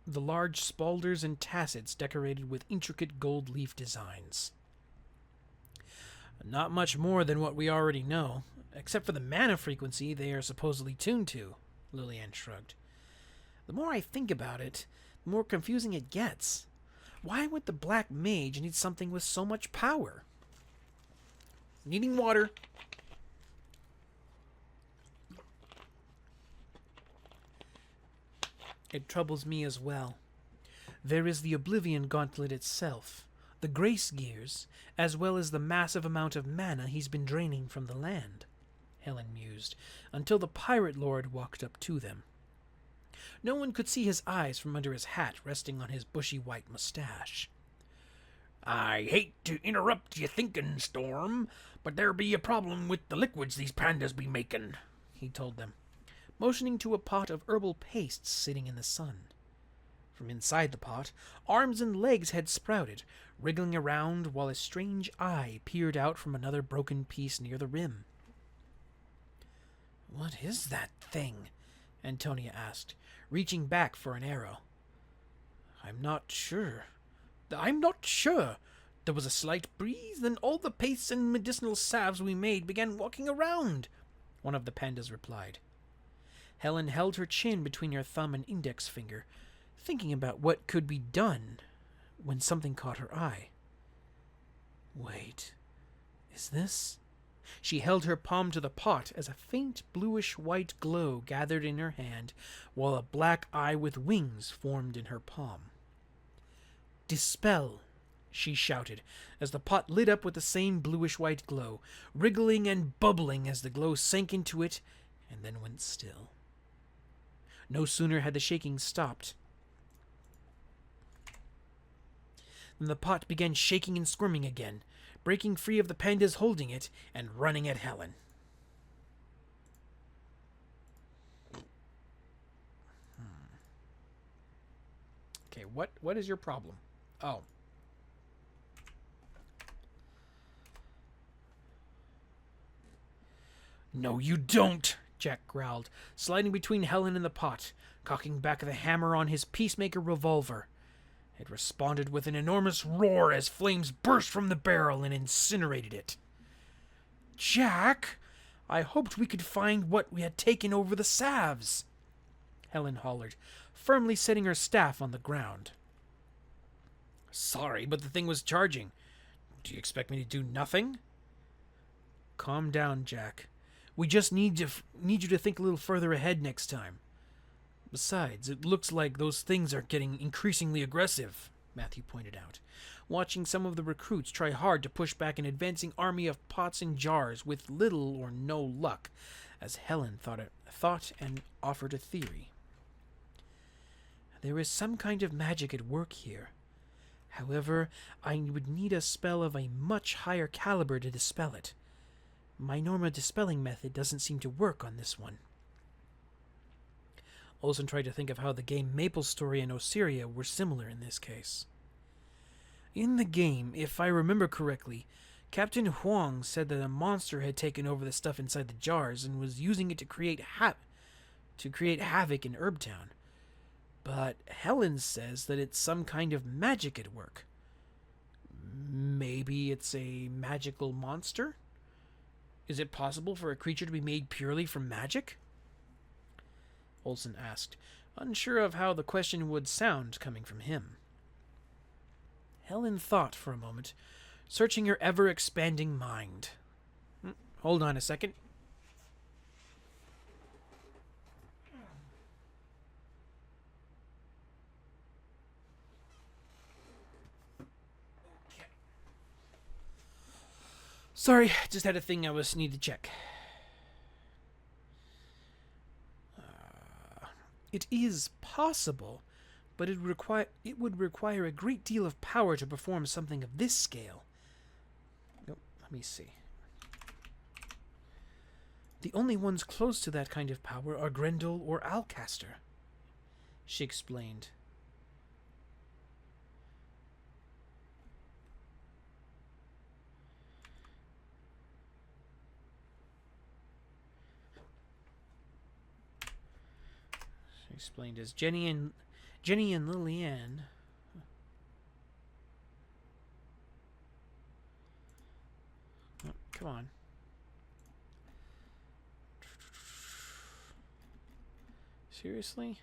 The large spalders and tassets decorated with intricate gold leaf designs. Not much more than what we already know, except for the mana frequency they are supposedly tuned to, Lillian shrugged. The more I think about it, the more confusing it gets. Why would the Black Mage need something with so much power? Needing water. It troubles me as well. There is the Oblivion Gauntlet itself, the Grace Gears, as well as the massive amount of mana he's been draining from the land, Helen mused, until the Pirate Lord walked up to them. No one could see his eyes from under his hat resting on his bushy white mustache. I hate to interrupt your thinking, Storm, but there be a problem with the liquids these pandas be making, he told them, motioning to a pot of herbal pastes sitting in the sun. From inside the pot, arms and legs had sprouted, wriggling around while a strange eye peered out from another broken piece near the rim. What is that thing? Antonia asked, reaching back for an arrow. I'm not sure. There was a slight breeze, then all the pastes and medicinal salves we made began walking around, one of the pandas replied. Helen held her chin between her thumb and index finger, thinking about what could be done when something caught her eye. Wait, is this? She held her palm to the pot as a faint bluish-white glow gathered in her hand, while a black eye with wings formed in her palm. Dispel, she shouted, as the pot lit up with the same bluish-white glow, wriggling and bubbling as the glow sank into it and then went still. No sooner had the shaking stopped than the pot began shaking and squirming again, breaking free of the pandas holding it and running at Helen. Okay, what is your problem? Oh. No, you don't, Jack growled, sliding between Helen and the pot, cocking back the hammer on his Peacemaker revolver. It responded with an enormous roar as flames burst from the barrel and incinerated it. Jack, I hoped we could find what we had taken over the salves, Helen hollered, firmly setting her staff on the ground. Sorry, but the thing was charging. Do you expect me to do nothing? Calm down, Jack. We just need you to think a little further ahead next time. Besides, it looks like those things are getting increasingly aggressive, Matthew pointed out, watching some of the recruits try hard to push back an advancing army of pots and jars with little or no luck, as Helen thought and offered a theory. There is some kind of magic at work here. However, I would need a spell of a much higher caliber to dispel it. My normal dispelling method doesn't seem to work on this one. Olsen tried to think of how the game Maplestory and Osiria were similar in this case. In the game, if I remember correctly, Captain Huang said that a monster had taken over the stuff inside the jars and was using it to create havoc in Herbtown. But Helen says that it's some kind of magic at work. Maybe it's a magical monster? Is it possible for a creature to be made purely from magic? Olsen asked, unsure of how the question would sound coming from him. Helen thought for a moment, searching her ever-expanding mind. Hold on a second. Sorry, just had a thing I need to check. It is possible, but it would require a great deal of power to perform something of this scale. Nope, let me see. The only ones close to that kind of power are Grendel or Alcaster, she explained. Explained as Jenny and Lillian. Oh, come on. Seriously?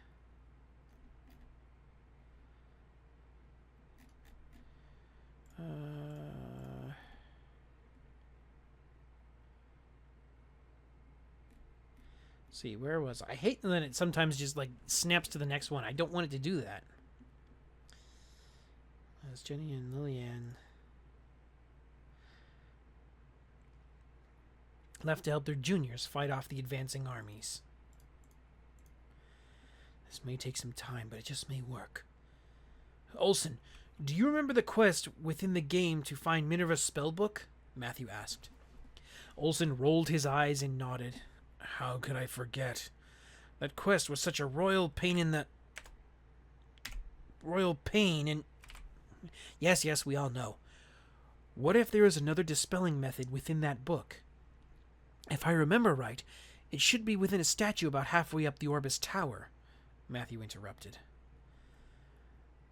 See, where was I? Hate that it sometimes just like snaps to the next one. I don't want it to do that. That's Jenny and Lillian. Left to help their juniors fight off the advancing armies. This may take some time, but it just may work. Olsen, do you remember the quest within the game to find Minerva's spellbook? Matthew asked. Olsen rolled his eyes and nodded. How could I forget? That quest was such a royal pain in the... Yes, we all know. What if there is another dispelling method within that book? If I remember right, it should be within a statue about halfway up the Orbis Tower, Matthew interrupted.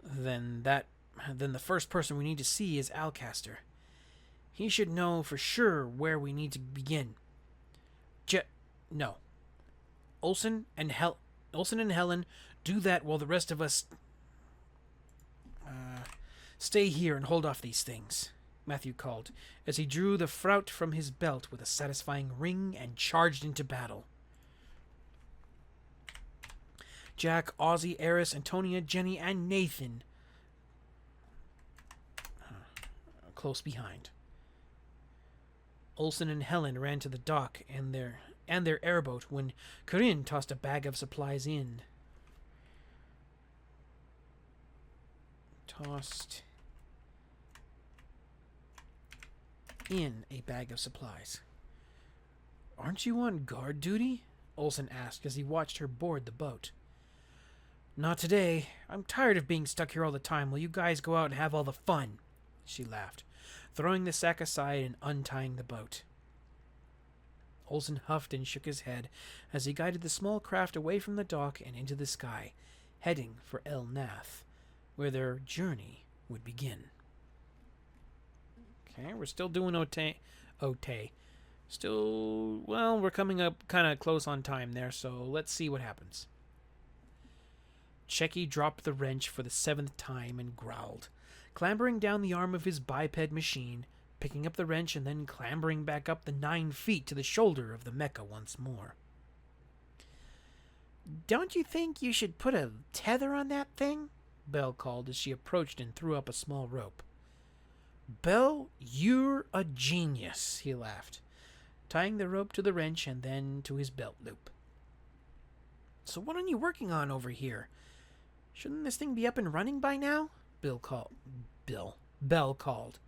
Then the first person we need to see is Alcaster. He should know for sure where we need to begin. No. Olsen and Helen do that while the rest of us stay here and hold off these things, Matthew called, as he drew the Fraut from his belt with a satisfying ring and charged into battle. Jack, Ozzy, Eris, Antonia, Jenny, and Nathan close behind. Olsen and Helen ran to the dock and their airboat when Corinne tossed a bag of supplies in. Tossed in a bag of supplies. Aren't you on guard duty? Olsen asked as he watched her board the boat. Not today. I'm tired of being stuck here all the time while you guys go out and have all the fun, she laughed, throwing the sack aside and untying the boat. Olsen huffed and shook his head as he guided the small craft away from the dock and into the sky, heading for El Nath, where their journey would begin. Okay, we're still doing Ote. Still, well, we're coming up kind of close on time there, so let's see what happens. Checky dropped the wrench for the 7th time and growled, clambering down the arm of his biped machine, picking up the wrench and then clambering back up the 9 feet to the shoulder of the mecha once more. Don't you think you should put a tether on that thing? Belle called as she approached and threw up a small rope. Belle, you're a genius, he laughed, tying the rope to the wrench and then to his belt loop. So what are you working on over here? Shouldn't this thing be up and running by now? Belle called,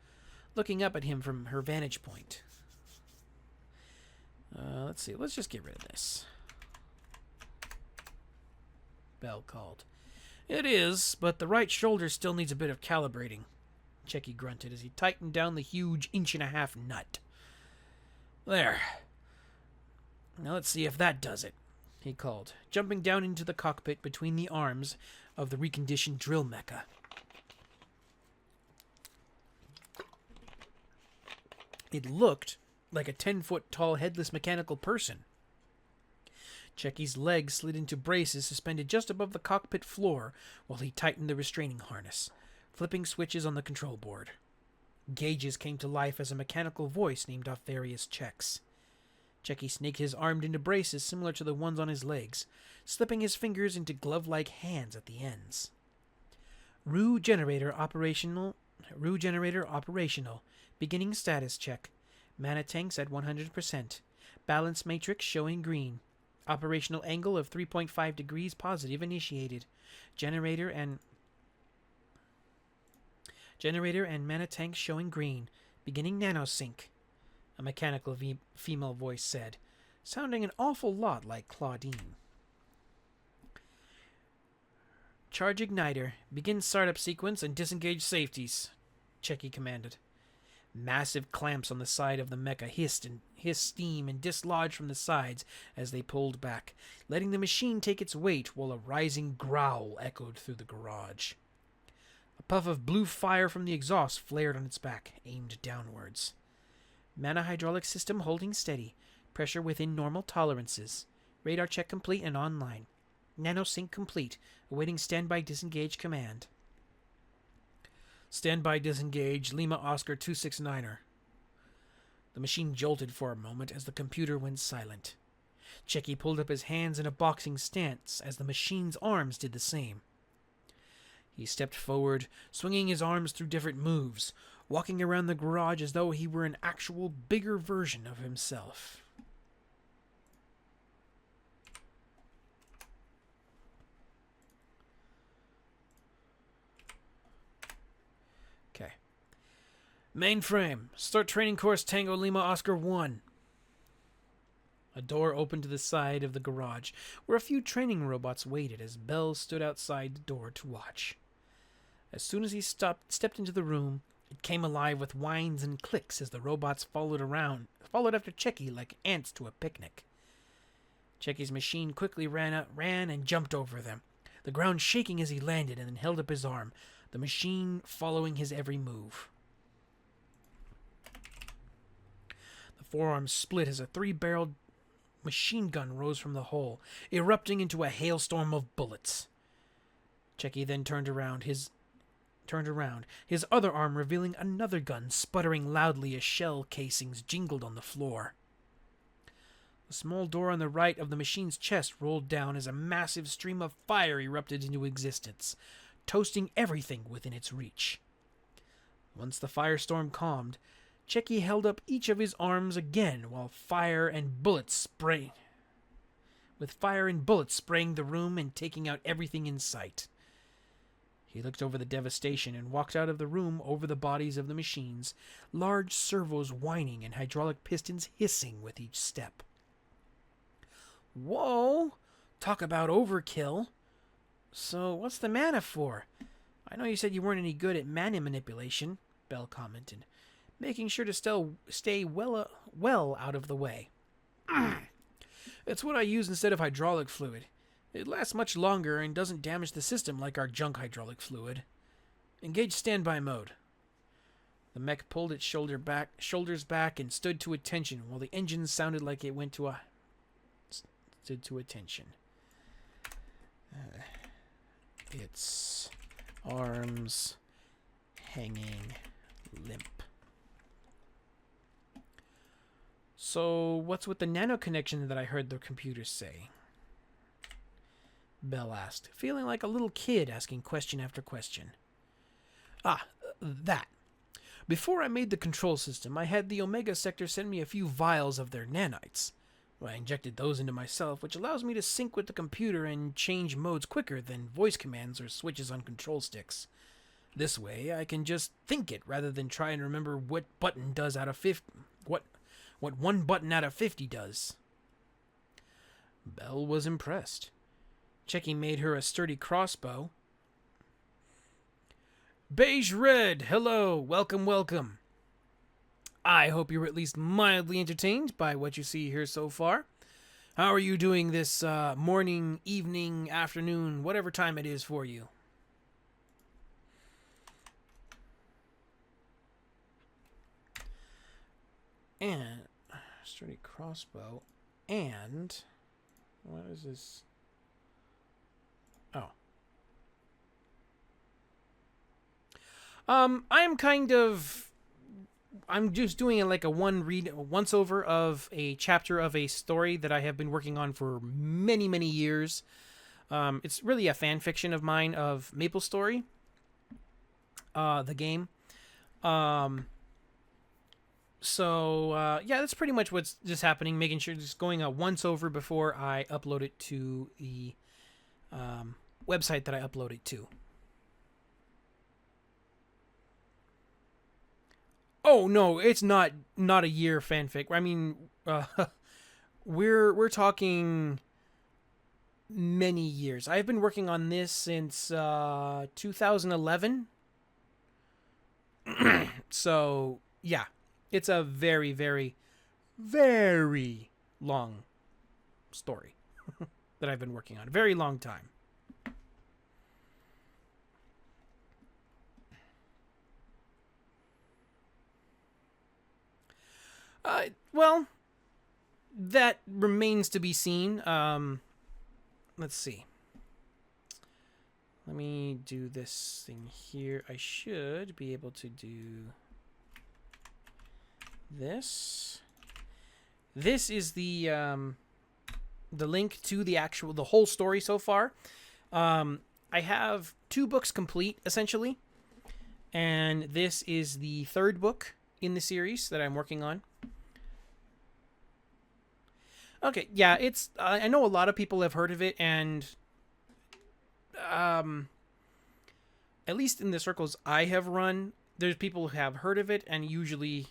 looking up at him from her vantage point. Let's see. Let's just get rid of this. Belle called. It is, but the right shoulder still needs a bit of calibrating, Checky grunted as he tightened down the huge 1.5-inch nut. There. Now let's see if that does it, he called, jumping down into the cockpit between the arms of the reconditioned drill mecha. It looked like a 10-foot-tall headless mechanical person. Checky's legs slid into braces suspended just above the cockpit floor while he tightened the restraining harness, flipping switches on the control board. Gauges came to life as a mechanical voice named off various checks. Checky snaked his arms into braces similar to the ones on his legs, slipping his fingers into glove-like hands at the ends. Rue generator operational. Beginning status check. Mana tanks at 100%. Balance matrix showing green. Operational angle of 3.5 degrees positive initiated. Generator and mana tanks showing green. Beginning nanosync. A mechanical female voice said, sounding an awful lot like Claudine. Charge igniter. Begin startup sequence and disengage safeties, Checky commanded. Massive clamps on the side of the mecha hissed steam and dislodged from the sides as they pulled back, letting the machine take its weight while a rising growl echoed through the garage. A puff of blue fire from the exhaust flared on its back, aimed downwards. Mana hydraulic system holding steady. Pressure within normal tolerances. Radar check complete and online. Nanosync complete. Awaiting standby disengage command. Standby disengage, Lima Oscar 269er. The machine jolted for a moment as the computer went silent. Checky pulled up his hands in a boxing stance as the machine's arms did the same. He stepped forward, swinging his arms through different moves, walking around the garage as though he were an actual bigger version of himself. Okay. Mainframe. Start training course Tango Lima Oscar 1. A door opened to the side of the garage, where a few training robots waited as Belle stood outside the door to watch. As soon as he stepped into the room, it came alive with whines and clicks as the robots followed after Checky like ants to a picnic. Checky's machine quickly ran and jumped over them, the ground shaking as he landed and then held up his arm, the machine following his every move. The forearm split as a 3-barreled machine gun rose from the hole, erupting into a hailstorm of bullets. Checky then turned around, his other arm revealing another gun sputtering loudly as shell casings jingled on the floor. The small door on the right of the machine's chest rolled down as a massive stream of fire erupted into existence, toasting everything within its reach. Once the firestorm calmed, Checky held up each of his arms again with fire and bullets spraying the room and taking out everything in sight. He looked over the devastation and walked out of the room over the bodies of the machines, large servos whining and hydraulic pistons hissing with each step. Whoa! Talk about overkill. So, what's the mana for? I know you said you weren't any good at mana manipulation, Belle commented, making sure to stay well out of the way. It's what I use instead of hydraulic fluid. It lasts much longer and doesn't damage the system like our junk hydraulic fluid. Engage standby mode. The mech pulled its shoulders back and stood to attention while the engine sounded like it stood to attention. Its arms hanging limp. So, what's with the nano connection that I heard the computers say? Belle asked, feeling like a little kid asking question after question. That. Before I made the control system, I had the Omega Sector send me a few vials of their nanites. I injected those into myself, which allows me to sync with the computer and change modes quicker than voice commands or switches on control sticks. This way, I can just think it rather than try and remember what button does out of 50. What one button out of 50 does. Belle was impressed. Checky made her a sturdy crossbow. Beige Red, hello, welcome, welcome. I hope you're at least mildly entertained by what you see here so far. How are you doing this morning, evening, afternoon, whatever time it is for you? And sturdy crossbow, and what is this? Oh. I'm just doing like a once over of a chapter of a story that I have been working on for many, many years. It's really a fan fiction of mine of Maplestory, the game. So yeah, that's pretty much what's just happening. Making sure just going a once over before I upload it to the website that I upload it to. Oh no, it's not a year fanfic. I mean, we're talking many years. I've been working on this since 2011. So yeah, it's a very, very, very long story that I've been working on. A very long time. Well, that remains to be seen. Let's see. Let me do this thing here. I should be able to do this. This is the link to the whole story so far. I have 2 books complete, essentially. And this is the 3rd book in the series that I'm working on. Okay, yeah, it's I know a lot of people have heard of it, and at least in the circles I have run, there's people who have heard of it and usually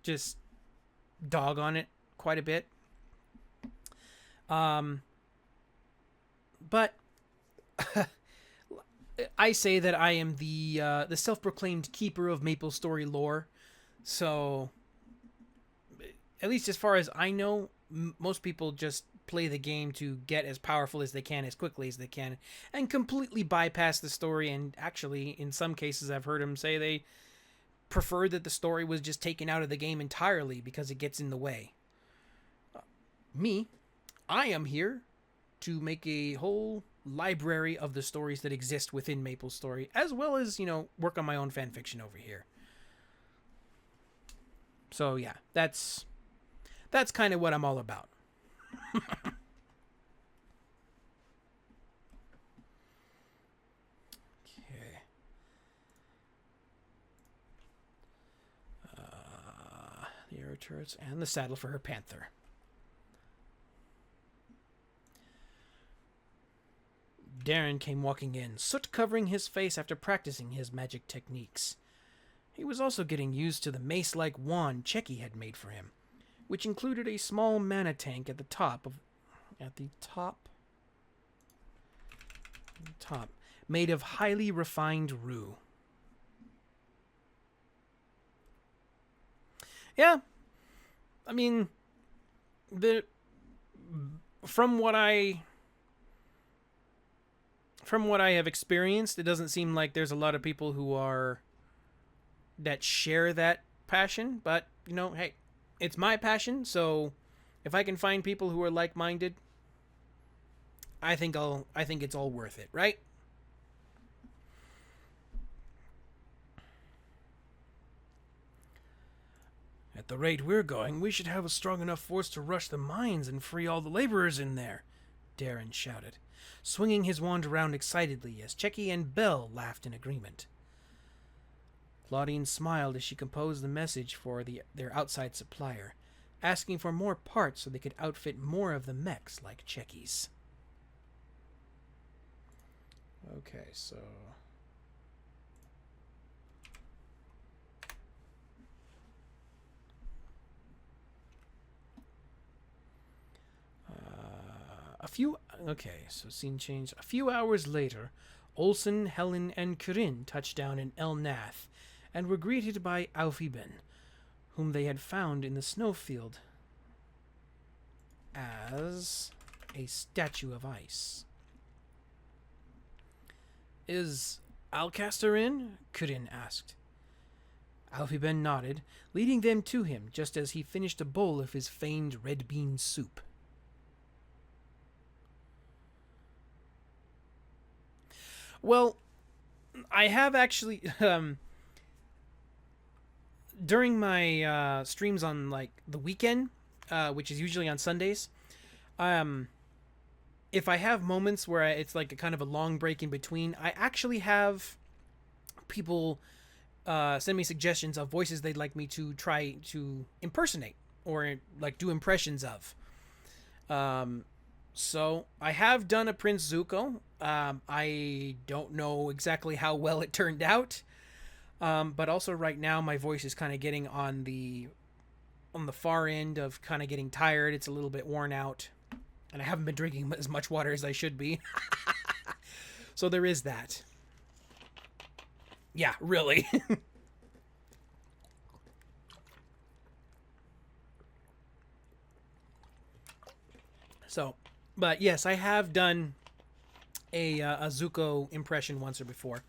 just dog on it quite a bit. But I say that I am the self-proclaimed keeper of Maplestory lore, so at least as far as I know, most people just play the game to get as powerful as they can, as quickly as they can, and completely bypass the story. And actually, in some cases, I've heard them say they prefer that the story was just taken out of the game entirely because it gets in the way. Me, I am here to make a whole library of the stories that exist within Maplestory, as well as, work on my own fanfiction over here. So yeah, that's kind of what I'm all about. Okay. The arrow turrets and the saddle for her panther. Darren came walking in, soot covering his face after practicing his magic techniques. He was also getting used to the mace-like wand Checky had made for him, which included a small mana tank at the top, made of highly refined rue. Yeah, I mean, from what I have experienced, it doesn't seem like there's a lot of people that share that passion, but hey, it's my passion, so if I can find people who are like-minded, I think it's all worth it, right? At the rate we're going, we should have a strong enough force to rush the mines and free all the laborers in there, Darren shouted. swinging his wand around excitedly as Checky and Belle laughed in agreement. Claudine smiled as she composed the message for their outside supplier, asking for more parts so they could outfit more of the mechs like Checky's. Okay, so... Okay, so scene change. A few hours later, Olsen, Helen, and Corinne touched down in El Nath and were greeted by Aufheben, whom they had found in the snowfield as a statue of ice. Is Alcaster in? Corinne asked. Aufheben nodded, leading them to him just as he finished a bowl of his famed red bean soup. Well, I have actually, during my streams on, like, the weekend, which is usually on Sundays, if I have moments where it's, like, a kind of a long break in between, I actually have people send me suggestions of voices they'd like me to try to impersonate or, like, do impressions of. So, I have done a Prince Zuko. I don't know exactly how well it turned out. But also right now my voice is kind of getting on the far end of kind of getting tired. It's a little bit worn out. And I haven't been drinking as much water as I should be. So there is that. Yeah, really. So, but yes, I have done a Zuko impression once or before.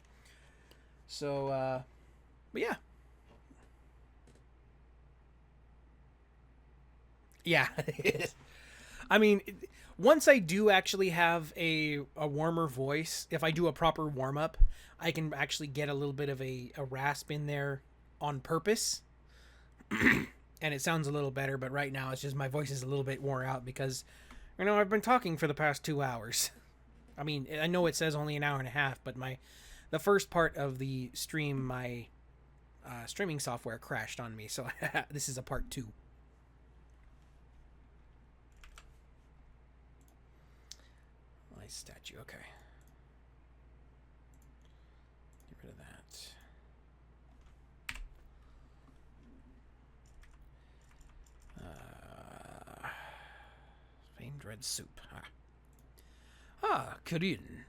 So, but yeah. Yeah. I mean, once I do actually have a warmer voice, if I do a proper warm-up, I can actually get a little bit of a rasp in there on purpose. And it sounds a little better, but right now it's just my voice is a little bit worn out because, you know, I've been talking for the past 2 hours. I mean, I know it says only an hour and a half, but the first part of the stream, my streaming software crashed on me, so this is a part 2. My statue, okay. Get rid of that. Famed red soup. Corinne.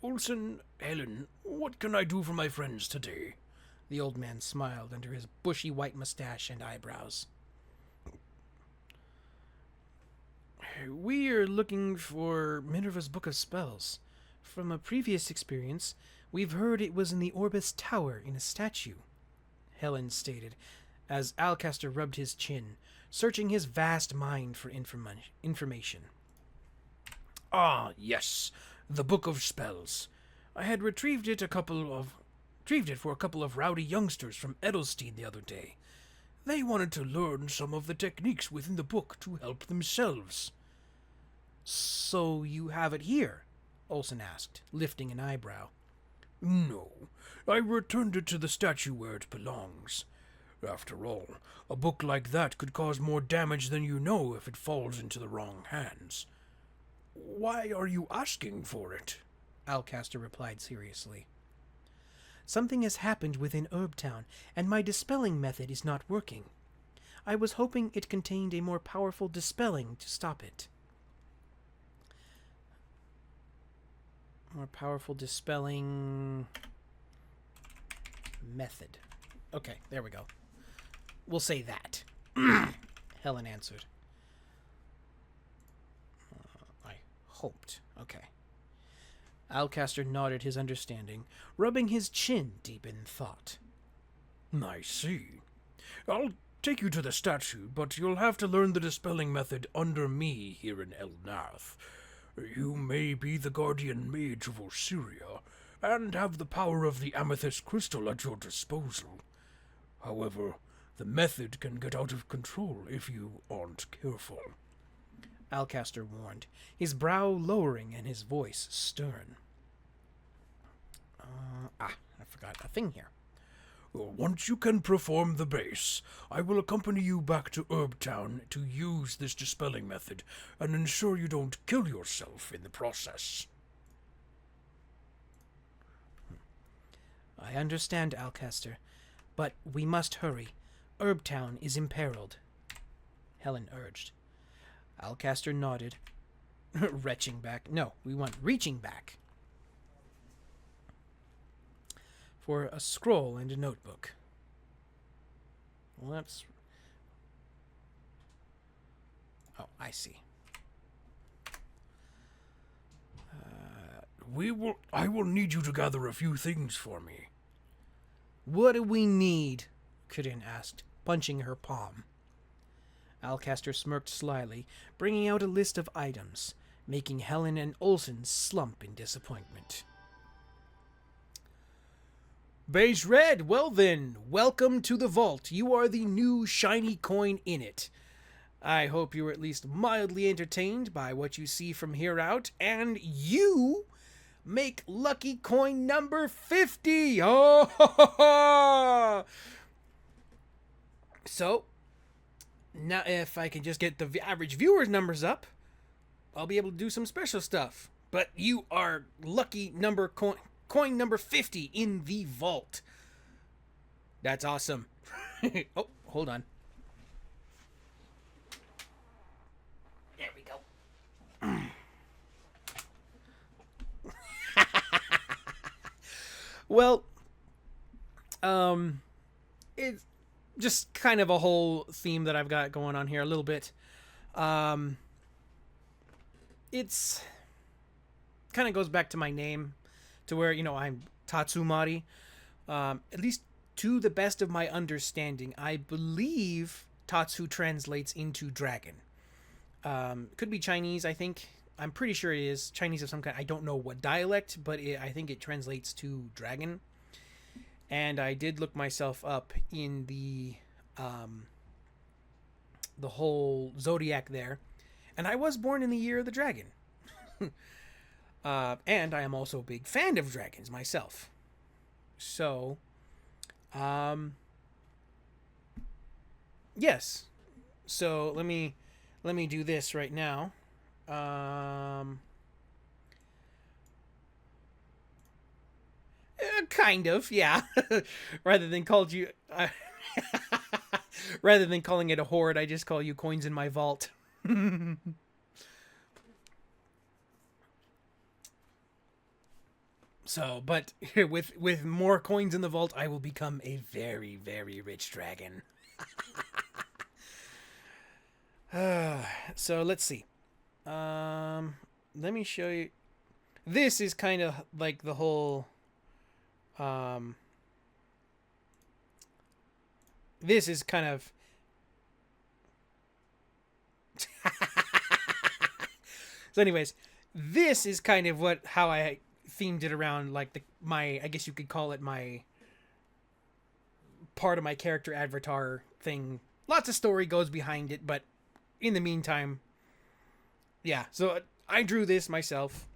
Olsen, Helen, what can I do for my friends today? The old man smiled under his bushy white mustache and eyebrows. We are looking for Minerva's Book of Spells. From a previous experience, we've heard it was in the Orbis Tower in a statue, Helen stated, as Alcaster rubbed his chin, searching his vast mind for information. Ah, yes, the Book of Spells. I had retrieved it for a couple of rowdy youngsters from Edelstein the other day. They wanted to learn some of the techniques within the book to help themselves. So you have it here? Olsen asked, lifting an eyebrow. No, I returned it to the statue where it belongs. After all, a book like that could cause more damage than you know if it falls into the wrong hands. Why are you asking for it? Alcaster replied seriously. Something has happened within Herbtown, and my dispelling method is not working. I was hoping it contained a more powerful dispelling to stop it. More powerful dispelling method. Okay, there we go. We'll say that. Helen answered. I hoped. Okay. Alcaster nodded his understanding, rubbing his chin deep in thought. I see. I'll take you to the statue, but you'll have to learn the dispelling method under me here in El Nath. You may be the guardian mage of Osiria, and have the power of the amethyst crystal at your disposal. However, the method can get out of control if you aren't careful. Alcaster warned, his brow lowering and his voice stern. I forgot a thing here. Once you can perform the base, I will accompany you back to Herbtown to use this dispelling method and ensure you don't kill yourself in the process. I understand, Alcaster, but we must hurry. Herbtown is imperiled, Helen urged. Alcaster nodded, reaching back. No, we want reaching back for a scroll and a notebook. Well, that's... Oh, I see. I will need you to gather a few things for me. What do we need? Kirin asked, punching her palm. Alcaster smirked slyly, bringing out a list of items, making Helen and Olsen slump in disappointment. Beige Red, well then, welcome to the vault. You are the new shiny coin in it. I hope you are at least mildly entertained by what you see from here out, and you make lucky coin number 50! Oh! So, now if I can just get the average viewers numbers up, I'll be able to do some special stuff. But you are lucky number coin number 50 in the vault. That's awesome. Oh, hold on. There we go. Well, it's just kind of a whole theme that I've got going on here a little bit. It's kind of goes back to my name, to where, you know, I'm Tatsumari. At least to the best of my understanding, I believe Tatsu translates into dragon. Could be Chinese, I think. I'm pretty sure it is Chinese of some kind. I don't know what dialect, but I think it translates to dragon. And I did look myself up in the whole zodiac there, and I was born in the year of the dragon. And I am also a big fan of dragons myself. So, yes. So let me do this right now. Kind of, yeah. Rather than called you, rather than calling it a hoard, I just call you coins in my vault. So, but with more coins in the vault, I will become a very, very rich dragon. So let's see. Let me show you. This is kind of like the whole. This is kind of. So, anyways, this is kind of how I themed it around, like I guess you could call it my part of my character avatar thing. Lots of story goes behind it, but in the meantime, yeah. So I drew this myself,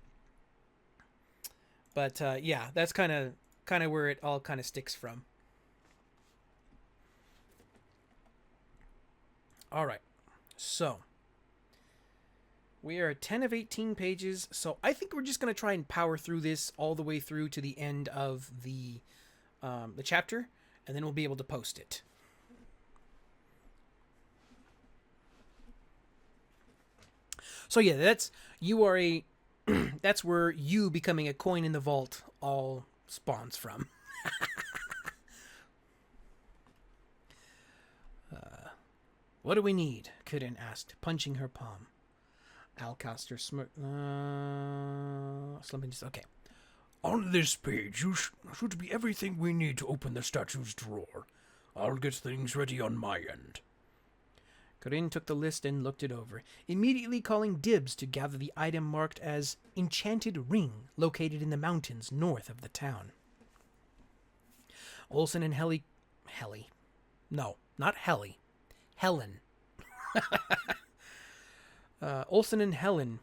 but yeah, that's kind of where it all kind of sticks from. All right, so we are at 10 of 18 pages, so I think we're just going to try and power through this all the way through to the end of the chapter, and then we'll be able to post it. So yeah, that's where you becoming a coin in the vault all spawns from. What do we need? Kirin asked, punching her palm. Alcaster smirked. Slumping. Okay. On this page, should be everything we need to open the statue's drawer. I'll get things ready on my end. Kirin took the list and looked it over, immediately calling dibs to gather the item marked as Enchanted Ring, located in the mountains north of the town. Olsen and Helen. Olsen and Helen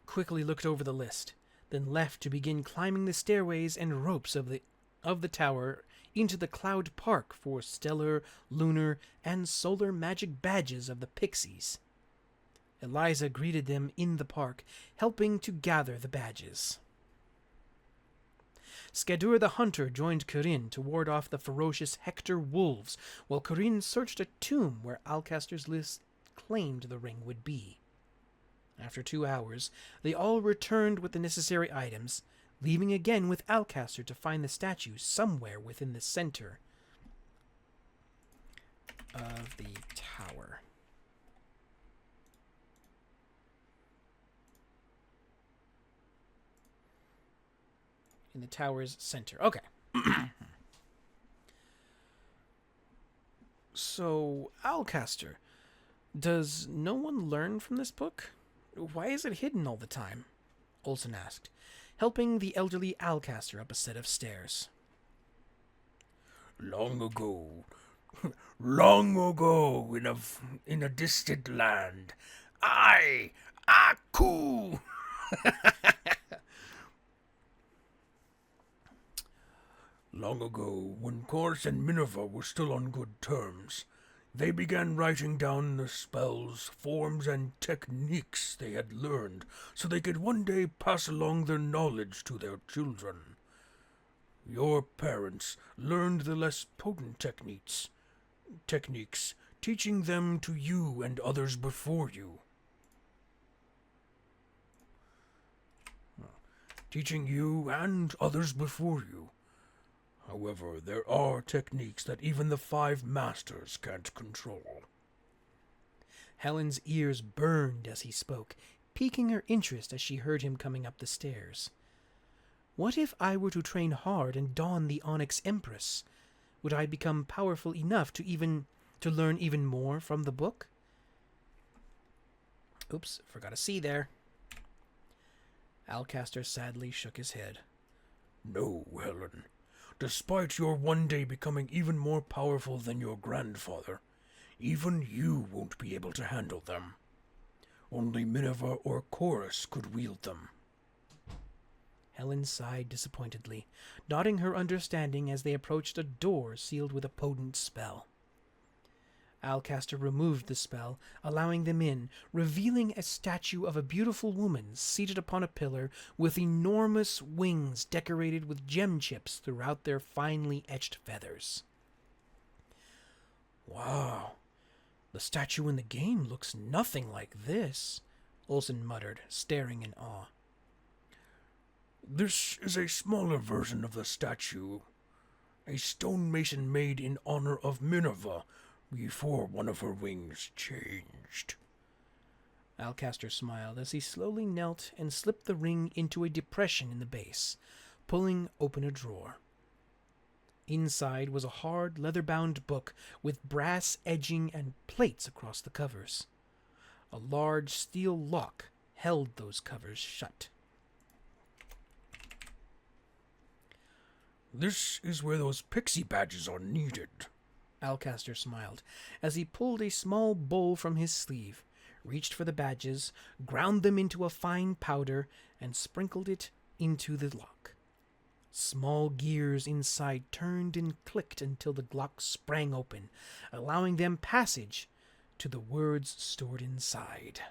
quickly looked over the list, then left to begin climbing the stairways and ropes of the tower into the Cloud Park for stellar, lunar, and solar magic badges of the Pixies. Eliza greeted them in the park, helping to gather the badges. Skadur the Hunter joined Corinne to ward off the ferocious Hector wolves, while Corinne searched a tomb where Alcaster's list claimed the ring would be. After 2 hours, they all returned with the necessary items, leaving again with Alcaster to find the statue somewhere within the center of the tower. In the tower's center. Okay. So, Alcaster, does no one learn from this book? Why is it hidden all the time? Olsen asked, helping the elderly Alcaster up a set of stairs. Long ago, in a distant land, Aku. Long ago, when Chorus and Minerva were still on good terms, they began writing down the spells, forms, and techniques they had learned so they could one day pass along their knowledge to their children. Your parents learned the less potent techniques, teaching them to you and others before you. However, there are techniques that even the 5 masters can't control. Helen's ears burned as he spoke, piquing her interest as she heard him coming up the stairs. What if I were to train hard and don the Onyx Empress? Would I become powerful enough to learn even more from the book? Oops, forgot a C there. Alcaster sadly shook his head. No, Helen. Despite your one day becoming even more powerful than your grandfather, even you won't be able to handle them. Only Minerva or Chorus could wield them. Helen sighed disappointedly, nodding her understanding as they approached a door sealed with a potent spell. Alcaster removed the spell, allowing them in, revealing a statue of a beautiful woman seated upon a pillar with enormous wings decorated with gem chips throughout their finely etched feathers. Wow, the statue in the game looks nothing like this, Olsen muttered, staring in awe. This is a smaller version of the statue, a stonemason made in honor of Minerva, before one of her wings changed. Alcaster smiled as he slowly knelt and slipped the ring into a depression in the base, pulling open a drawer. Inside was a hard, leather-bound book with brass edging and plates across the covers. A large steel lock held those covers shut. This is where those pixie badges are needed. Alcaster smiled as he pulled a small bowl from his sleeve, reached for the badges, ground them into a fine powder, and sprinkled it into the lock. Small gears inside turned and clicked until the lock sprang open, allowing them passage to the words stored inside.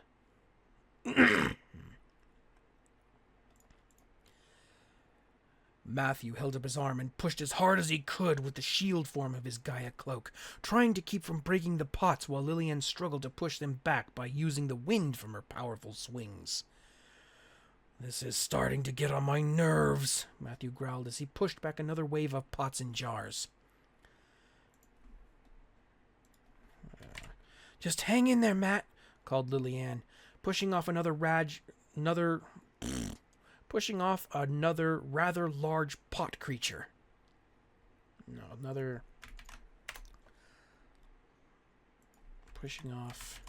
Matthew held up his arm and pushed as hard as he could with the shield form of his Gaia cloak, trying to keep from breaking the pots while Lillian struggled to push them back by using the wind from her powerful swings. This is starting to get on my nerves, Matthew growled as he pushed back another wave of pots and jars. Just hang in there, Matt, called Lillian, pushing off another rather large pot creature. Pushing off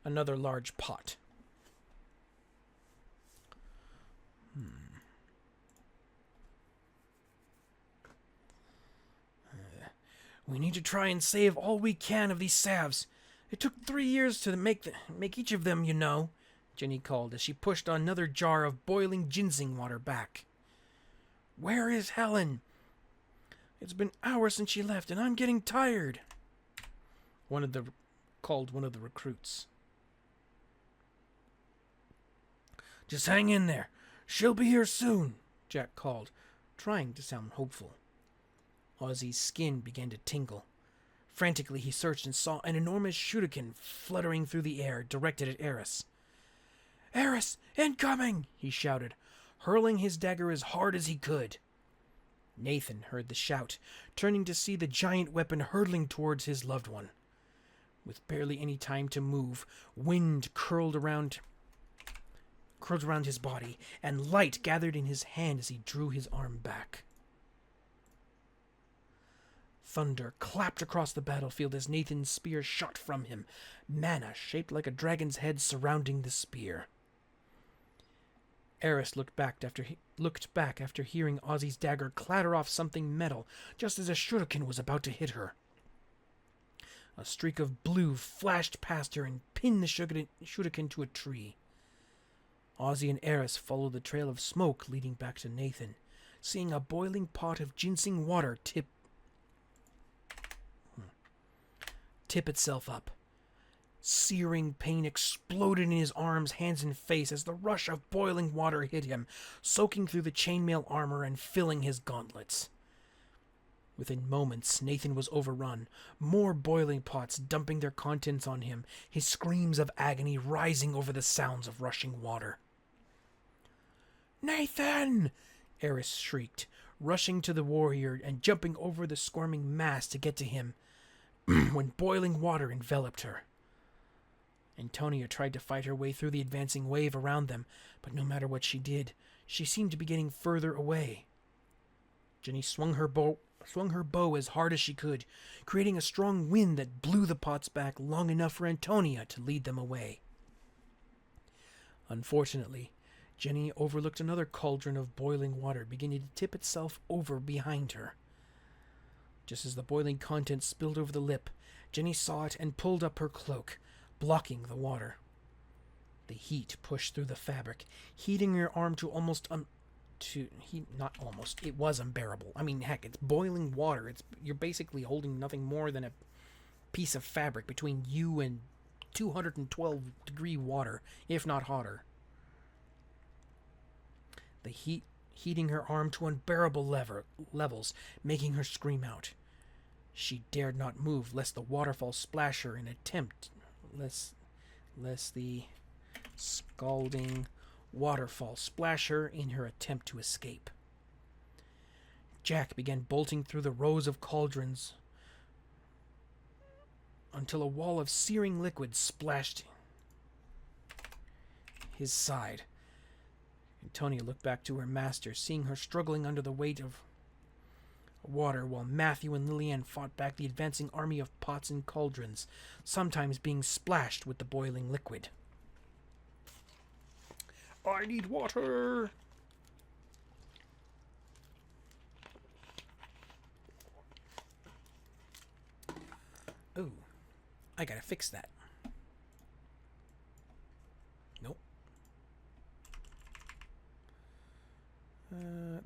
another large pot. We need to try and save all we can of these salves. It took 3 years to make each of them, you know, Jenny called as she pushed another jar of boiling ginseng water back. Where is Helen? It's been hours since she left, and I'm getting tired. One of the recruits. Just hang in there. She'll be here soon, Jack called, trying to sound hopeful. Ozzy's skin began to tingle. Frantically, he searched and saw an enormous shuriken fluttering through the air, directed at Eris. Eris, incoming! He shouted, hurling his dagger as hard as he could. Nathan heard the shout, turning to see the giant weapon hurtling towards his loved one. With barely any time to move, wind curled around his body, and light gathered in his hand as he drew his arm back. Thunder clapped across the battlefield as Nathan's spear shot from him, mana shaped like a dragon's head surrounding the spear. Eris looked back after hearing Ozzy's dagger clatter off something metal just as a shuriken was about to hit her. A streak of blue flashed past her and pinned the shuriken to a tree. Ozzy and Eris followed the trail of smoke leading back to Nathan, seeing a boiling pot of ginseng water tip itself up. Searing pain exploded in his arms, hands, and face as the rush of boiling water hit him, soaking through the chainmail armor and filling his gauntlets. Within moments, Nathan was overrun, more boiling pots dumping their contents on him, his screams of agony rising over the sounds of rushing water. Nathan! Eris shrieked, rushing to the warrior and jumping over the squirming mass to get to him, when boiling water enveloped her. Antonia tried to fight her way through the advancing wave around them, but no matter what she did, she seemed to be getting further away. Jenny swung her bow as hard as she could, creating a strong wind that blew the pots back long enough for Antonia to lead them away. Unfortunately, Jenny overlooked another cauldron of boiling water beginning to tip itself over behind her. Just as the boiling contents spilled over the lip, Jenny saw it and pulled up her cloak, blocking the water. The heat pushed through the fabric, heating her arm to it was unbearable. I mean, heck, it's boiling water. You're basically holding nothing more than a piece of fabric between you and 212-degree water, if not hotter. The heat heating her arm to unbearable levels, making her scream out. She dared not move lest the waterfall splash her lest the scalding waterfall splash her in her attempt to escape. Jack began bolting through the rows of cauldrons until a wall of searing liquid splashed his side. Antonia looked back to her master, seeing her struggling under the weight of water, while Matthew and Lillian fought back the advancing army of pots and cauldrons, sometimes being splashed with the boiling liquid. I need water! Ooh, I gotta fix that. Nope.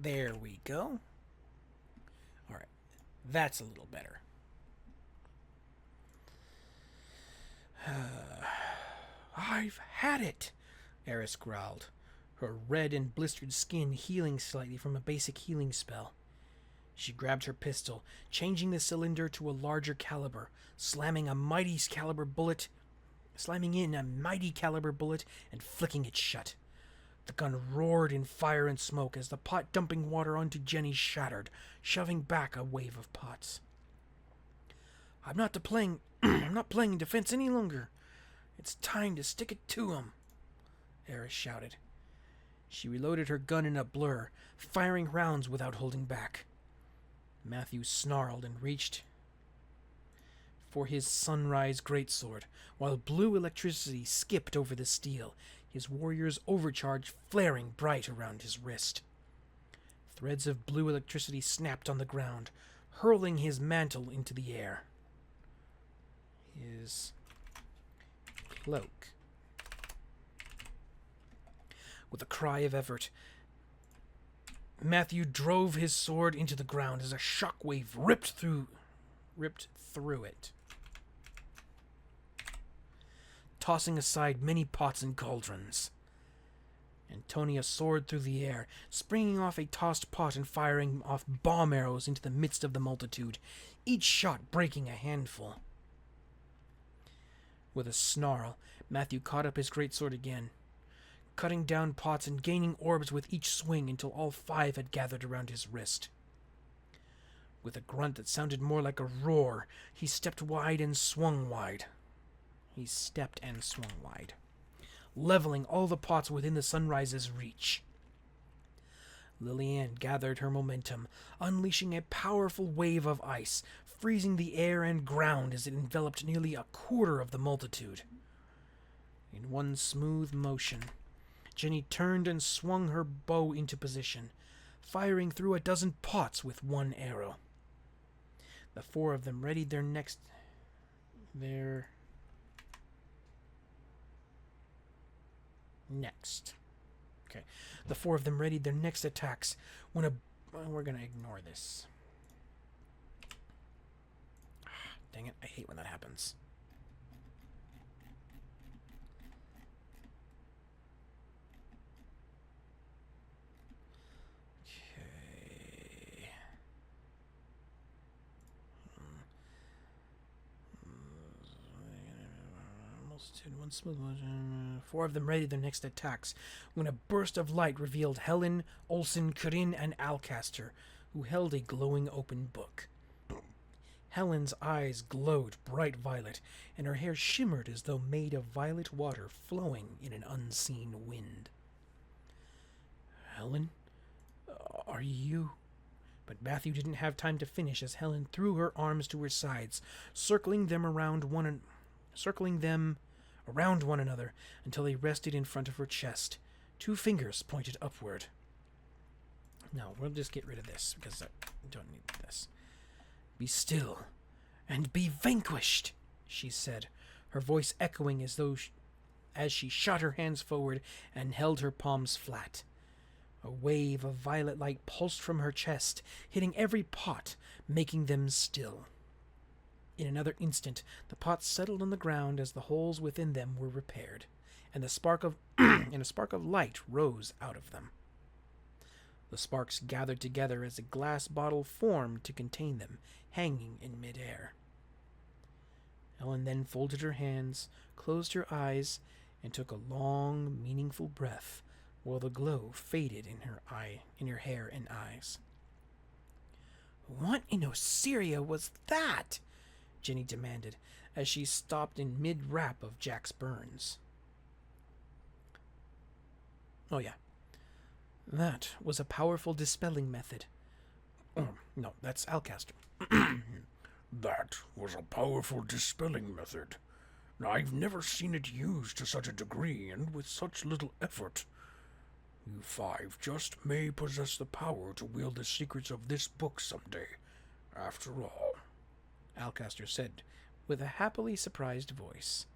There we go. Alright, that's a little better. I've had it, Eris growled, her red and blistered skin healing slightly from a basic healing spell. She grabbed her pistol, changing the cylinder to a larger caliber, slamming in a mighty caliber bullet and flicking it shut. The gun roared in fire and smoke as the pot dumping water onto Jenny shattered, shoving back a wave of pots. I'm not playing in defense any longer. It's time to stick it to 'em, Eris shouted. She reloaded her gun in a blur, firing rounds without holding back. Matthew snarled and reached for his sunrise greatsword, while blue electricity skipped over the steel, his warrior's overcharge flaring bright around his wrist. Threads of blue electricity snapped on the ground, hurling his mantle into the air. His cloak With a cry of effort, Matthew drove his sword into the ground as a shockwave ripped through it, tossing aside many pots and cauldrons. Antonia soared through the air, springing off a tossed pot and firing off bomb arrows into the midst of the multitude, each shot breaking a handful. With a snarl, Matthew caught up his greatsword again, cutting down pots and gaining orbs with each swing until all 5 had gathered around his wrist. With a grunt that sounded more like a roar, he stepped wide and swung wide. Leveling all the pots within the sunrise's reach. Lillian gathered her momentum, unleashing a powerful wave of ice, freezing the air and ground as it enveloped nearly a quarter of the multitude. In one smooth motion, Jenny turned and swung her bow into position, firing through a dozen pots with one arrow. The 4 of them readied their next attacks when we're gonna ignore this. Dang it, I hate when that happens. Okay. One smooth motion. 4 of them readied their next attacks when a burst of light revealed Helen, Olsen, Corinne, and Alcaster, who held a glowing open book. Helen's eyes glowed bright violet, and her hair shimmered as though made of violet water flowing in an unseen wind. Helen, are you... But Matthew didn't have time to finish as Helen threw her arms to her sides, circling them around one another until they rested in front of her chest. 2 fingers pointed upward. No, we'll just get rid of this because I don't need this. Be still and be vanquished, she said, her voice echoing as she shot her hands forward and held her palms flat. A wave of violet light pulsed from her chest, hitting every pot, making them still. In another instant, the pots settled on the ground as the holes within them were repaired, and a spark of light rose out of them. The sparks gathered together as a glass bottle formed to contain them, hanging in midair. Ellen then folded her hands, closed her eyes, and took a long, meaningful breath, while the glow faded in her hair and eyes. "What in Osiria was that?" Jenny demanded, as she stopped in mid-rap of Jack's burns. Oh yeah. That was a powerful dispelling method. Oh, no, that's Alcaster. That was a powerful dispelling method. I've never seen it used to such a degree and with such little effort. You 5 just may possess the power to wield the secrets of this book someday, after all, Alcaster said, with a happily surprised voice.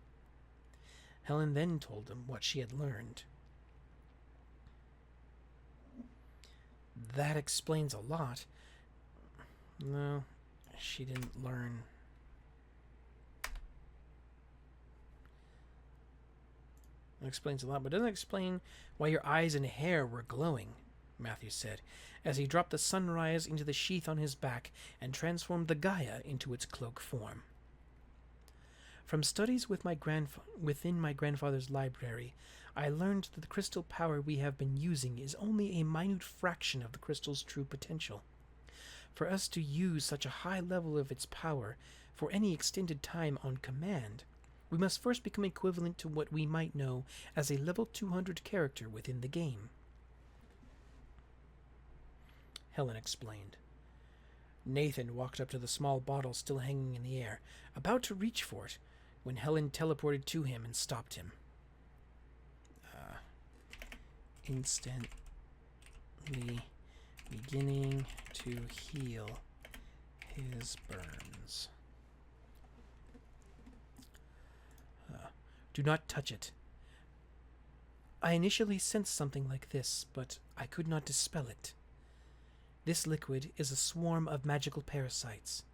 Helen then told them what she had learned. That explains a lot. No, she didn't learn. It explains a lot, but doesn't explain why your eyes and hair were glowing, Matthew said, as he dropped the sunrise into the sheath on his back and transformed the Gaia into its cloak form. From studies within my grandfather's library, I learned that the crystal power we have been using is only a minute fraction of the crystal's true potential. For us to use such a high level of its power for any extended time on command, we must first become equivalent to what we might know as a level 200 character within the game. Helen explained. Nathan walked up to the small bottle still hanging in the air, about to reach for it, when Helen teleported to him and stopped him. Instantly beginning to heal his burns. Do not touch it. I initially sensed something like this, but I could not dispel it. This liquid is a swarm of magical parasites.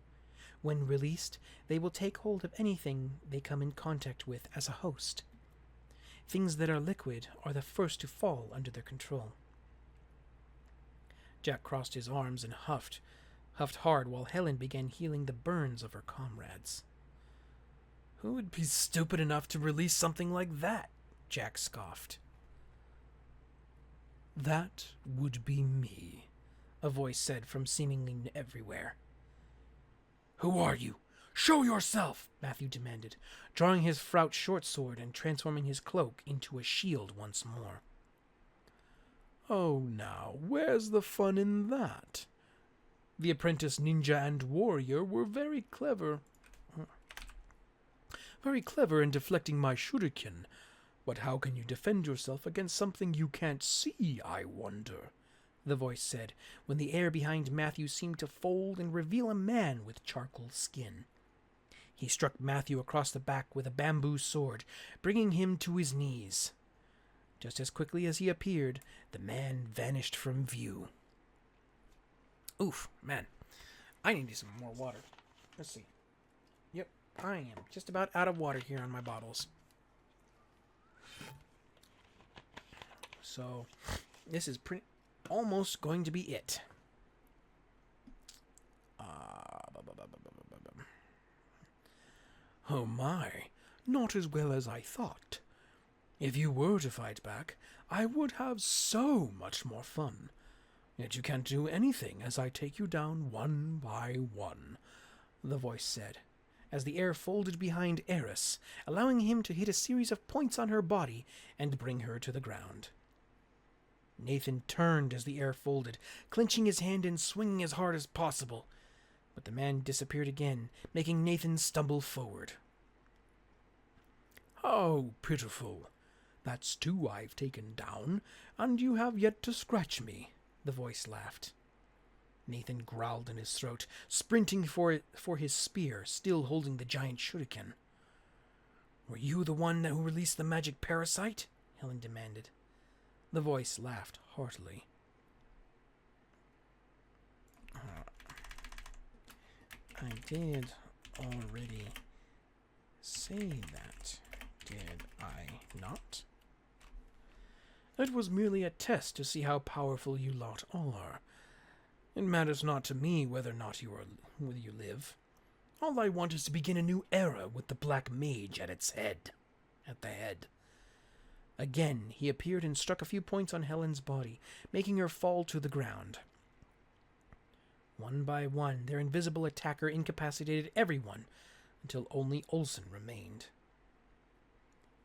When released, they will take hold of anything they come in contact with as a host. Things that are liquid are the first to fall under their control. Jack crossed his arms and huffed hard while Helen began healing the burns of her comrades. Who would be stupid enough to release something like that? Jack scoffed. That would be me, a voice said from seemingly everywhere. Who are you? Show yourself, Matthew demanded, drawing his fraught short sword and transforming his cloak into a shield once more. Oh, now, where's the fun in that? The apprentice ninja and warrior were very clever in deflecting my shuriken. But how can you defend yourself against something you can't see, I wonder? The voice said, when the air behind Matthew seemed to fold and reveal a man with charcoal skin. He struck Matthew across the back with a bamboo sword, bringing him to his knees. Just as quickly as he appeared, the man vanished from view. Oof, man. I need some more water. Let's see. Yep, I am just about out of water here on my bottles. So, this is almost going to be it. Oh my, not as well as I thought. If you were to fight back, I would have so much more fun. Yet you can't do anything as I take you down one by one, the voice said, as the air folded behind Eris, allowing him to hit a series of points on her body and bring her to the ground. Nathan turned as the air folded, clenching his hand and swinging as hard as possible. But the man disappeared again, making Nathan stumble forward. How pitiful. That's two I've taken down, and you have yet to scratch me, the voice laughed. Nathan growled in his throat, sprinting for his spear, still holding the giant shuriken. Were you the one who released the magic parasite? Helen demanded. The voice laughed heartily. I did already say that, did I not? It was merely a test to see how powerful you lot are. It matters not to me whether you live. All I want is to begin a new era with the Black Mage at the head. Again, he appeared and struck a few points on Helen's body, making her fall to the ground. One by one, their invisible attacker incapacitated everyone, until only Olsen remained.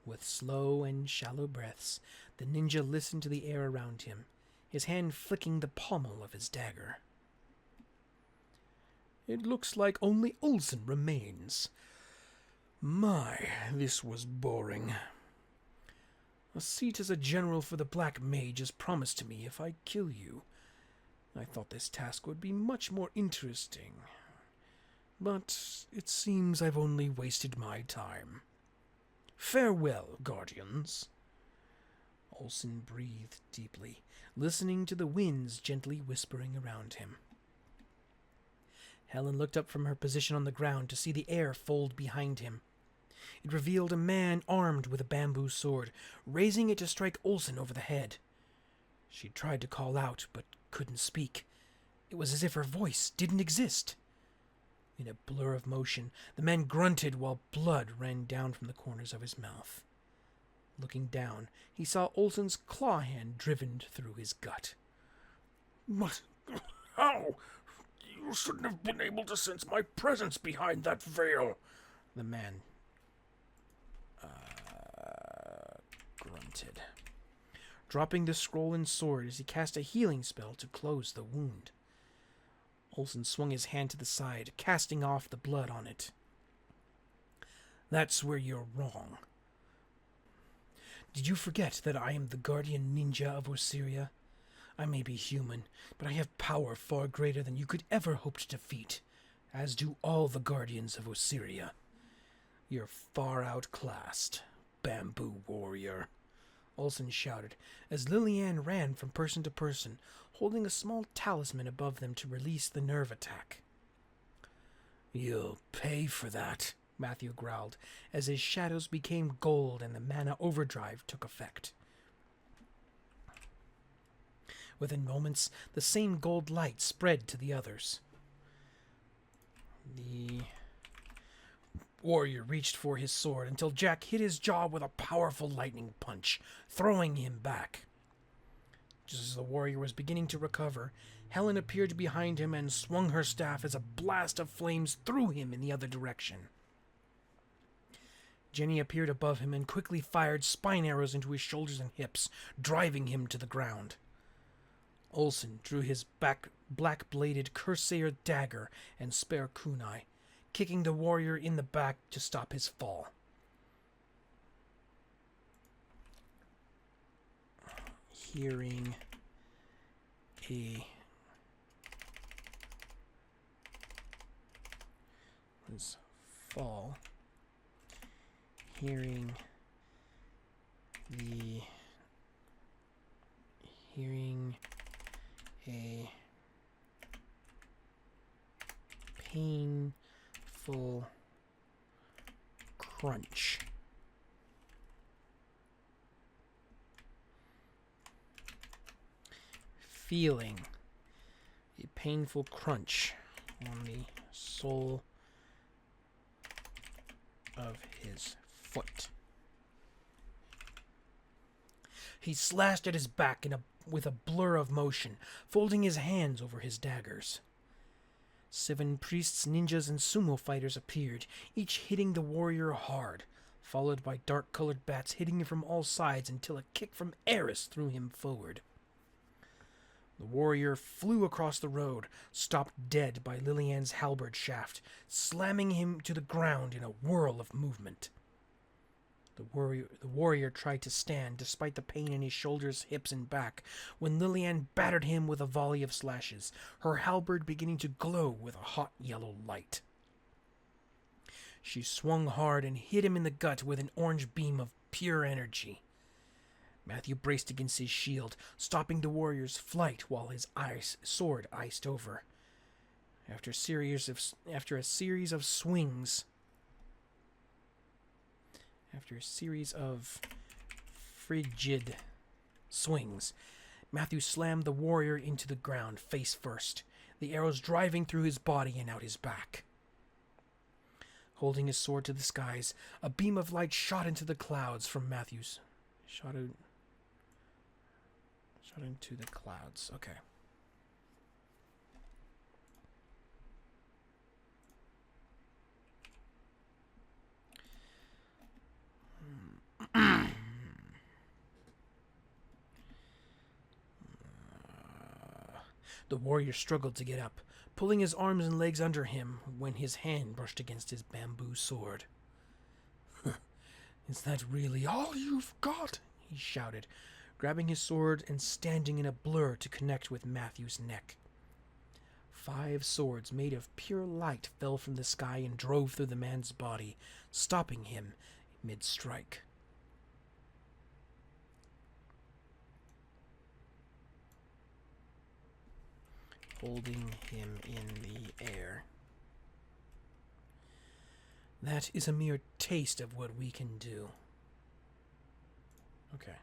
With slow and shallow breaths, the ninja listened to the air around him, his hand flicking the pommel of his dagger. It looks like only Olsen remains. My, this was boring. A seat as a general for the Black Mage is promised to me if I kill you. I thought this task would be much more interesting. But it seems I've only wasted my time. Farewell, Guardians. Olsen breathed deeply, listening to the winds gently whispering around him. Helen looked up from her position on the ground to see the air fold behind him. It revealed a man armed with a bamboo sword, raising it to strike Olsen over the head. She tried to call out, but couldn't speak. It was as if her voice didn't exist. In a blur of motion, the man grunted while blood ran down from the corners of his mouth. Looking down, he saw Olsen's claw hand driven through his gut. What? How? You shouldn't have been able to sense my presence behind that veil. The man grunted, dropping the scroll and sword as he cast a healing spell to close the wound. Olsen swung his hand to the side, casting off the blood on it. That's where you're wrong. Did you forget that I am the guardian ninja of Osiria? I may be human, but I have power far greater than you could ever hope to defeat, as do all the guardians of Osiria. You're far outclassed, bamboo warrior. Olsen shouted, as Lillian ran from person to person, holding a small talisman above them to release the nerve attack. "You'll pay for that," Matthew growled, as his shadows became gold and the mana overdrive took effect. Within moments, the same gold light spread to the others. The warrior reached for his sword until Jack hit his jaw with a powerful lightning punch, throwing him back. Just as the warrior was beginning to recover, Helen appeared behind him and swung her staff as a blast of flames threw him in the other direction. Jenny appeared above him and quickly fired spine arrows into his shoulders and hips, driving him to the ground. Olsen drew his black-bladed Corsair dagger and spare kunai, kicking the warrior in the back to stop his fall. Hearing his fall, hearing a painful crunch. Feeling a painful crunch on the sole of his foot. He slashed at his back with a blur of motion, folding his hands over his daggers. 7 priests, ninjas, and sumo fighters appeared, each hitting the warrior hard, followed by dark-colored bats hitting him from all sides until a kick from Eris threw him forward. The warrior flew across the road, stopped dead by Lillian's halberd shaft, slamming him to the ground in a whirl of movement. The warrior tried to stand, despite the pain in his shoulders, hips, and back, when Lillian battered him with a volley of slashes, her halberd beginning to glow with a hot yellow light. She swung hard and hit him in the gut with an orange beam of pure energy. Matthew braced against his shield, stopping the warrior's flight while his sword iced over. After a series of frigid swings, Matthew slammed the warrior into the ground face first, the arrows driving through his body and out his back. Holding his sword to the skies, a beam of light shot into the clouds from Matthew's. Shot into the clouds. Okay. The warrior struggled to get up, pulling his arms and legs under him when his hand brushed against his bamboo sword. "Is that really all you've got?" he shouted, grabbing his sword and standing in a blur to connect with Matthew's neck. 5 swords made of pure light fell from the sky and drove through the man's body, stopping him mid-strike. Holding him in the air. That is a mere taste of what we can do. Okay.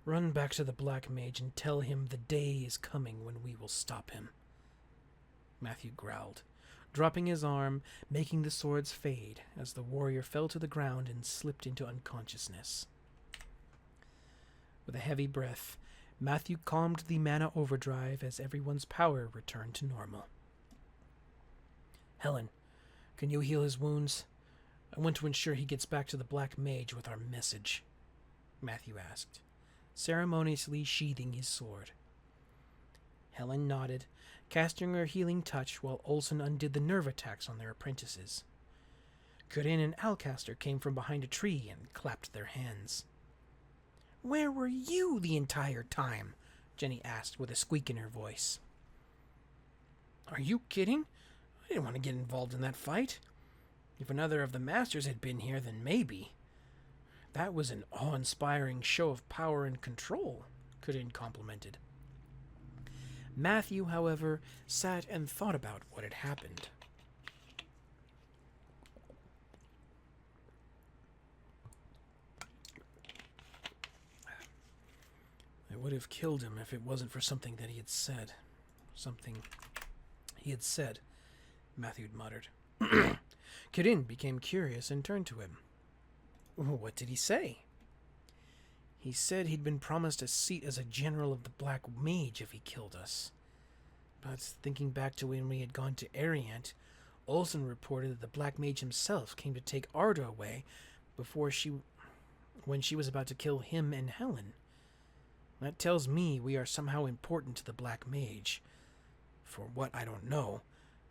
Run back to the Black Mage and tell him the day is coming when we will stop him. Matthew growled, dropping his arm, making the swords fade as the warrior fell to the ground and slipped into unconsciousness. With a heavy breath, Matthew calmed the mana overdrive as everyone's power returned to normal. "Helen, can you heal his wounds? I want to ensure he gets back to the Black Mage with our message," Matthew asked, ceremoniously sheathing his sword. Helen nodded, casting her healing touch while Olsen undid the nerve attacks on their apprentices. Corinne and Alcaster came from behind a tree and clapped their hands. "Where were you the entire time?" Jenny asked with a squeak in her voice. "Are you kidding? I didn't want to get involved in that fight. If another of the masters had been here, then maybe. That was an awe-inspiring show of power and control, Kirin complimented. Matthew, however, sat and thought about what had happened. I would have killed him if it wasn't for something that he had said. Something he had said, Matthew muttered. Kirin became curious and turned to him. What did he say? He said he'd been promised a seat as a general of the Black Mage if he killed us. But thinking back to when we had gone to Ariant, Olsen reported that the Black Mage himself came to take Arda away when she was about to kill him and Helen. That tells me we are somehow important to the Black Mage. For what, I don't know,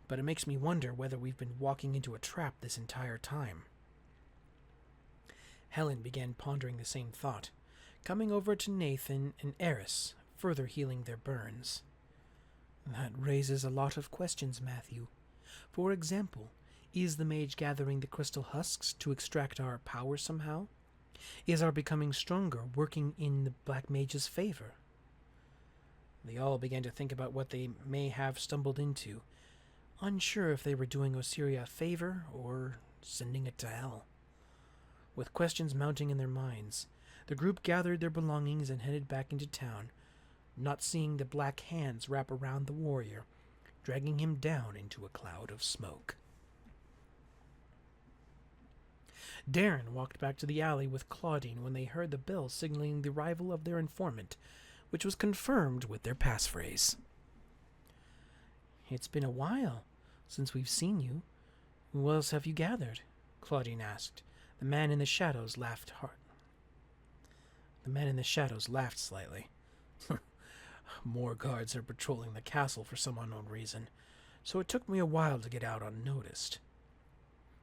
but it makes me wonder whether we've been walking into a trap this entire time. Helen began pondering the same thought, coming over to Nathan and Eris, further healing their burns. That raises a lot of questions, Matthew. For example, is the mage gathering the crystal husks to extract our power somehow? Is our becoming stronger working in the Black Mage's favor? They all began to think about what they may have stumbled into, unsure if they were doing Osiria a favor or sending it to hell. With questions mounting in their minds, the group gathered their belongings and headed back into town, not seeing the black hands wrap around the warrior, dragging him down into a cloud of smoke. Darren walked back to the alley with Claudine when they heard the bell signaling the arrival of their informant, which was confirmed with their passphrase. It's been a while since we've seen you. What else have you gathered? Claudine asked. The man in the shadows laughed hard. The man in the shadows laughed slightly. More guards are patrolling the castle for some unknown reason, so it took me a while to get out unnoticed.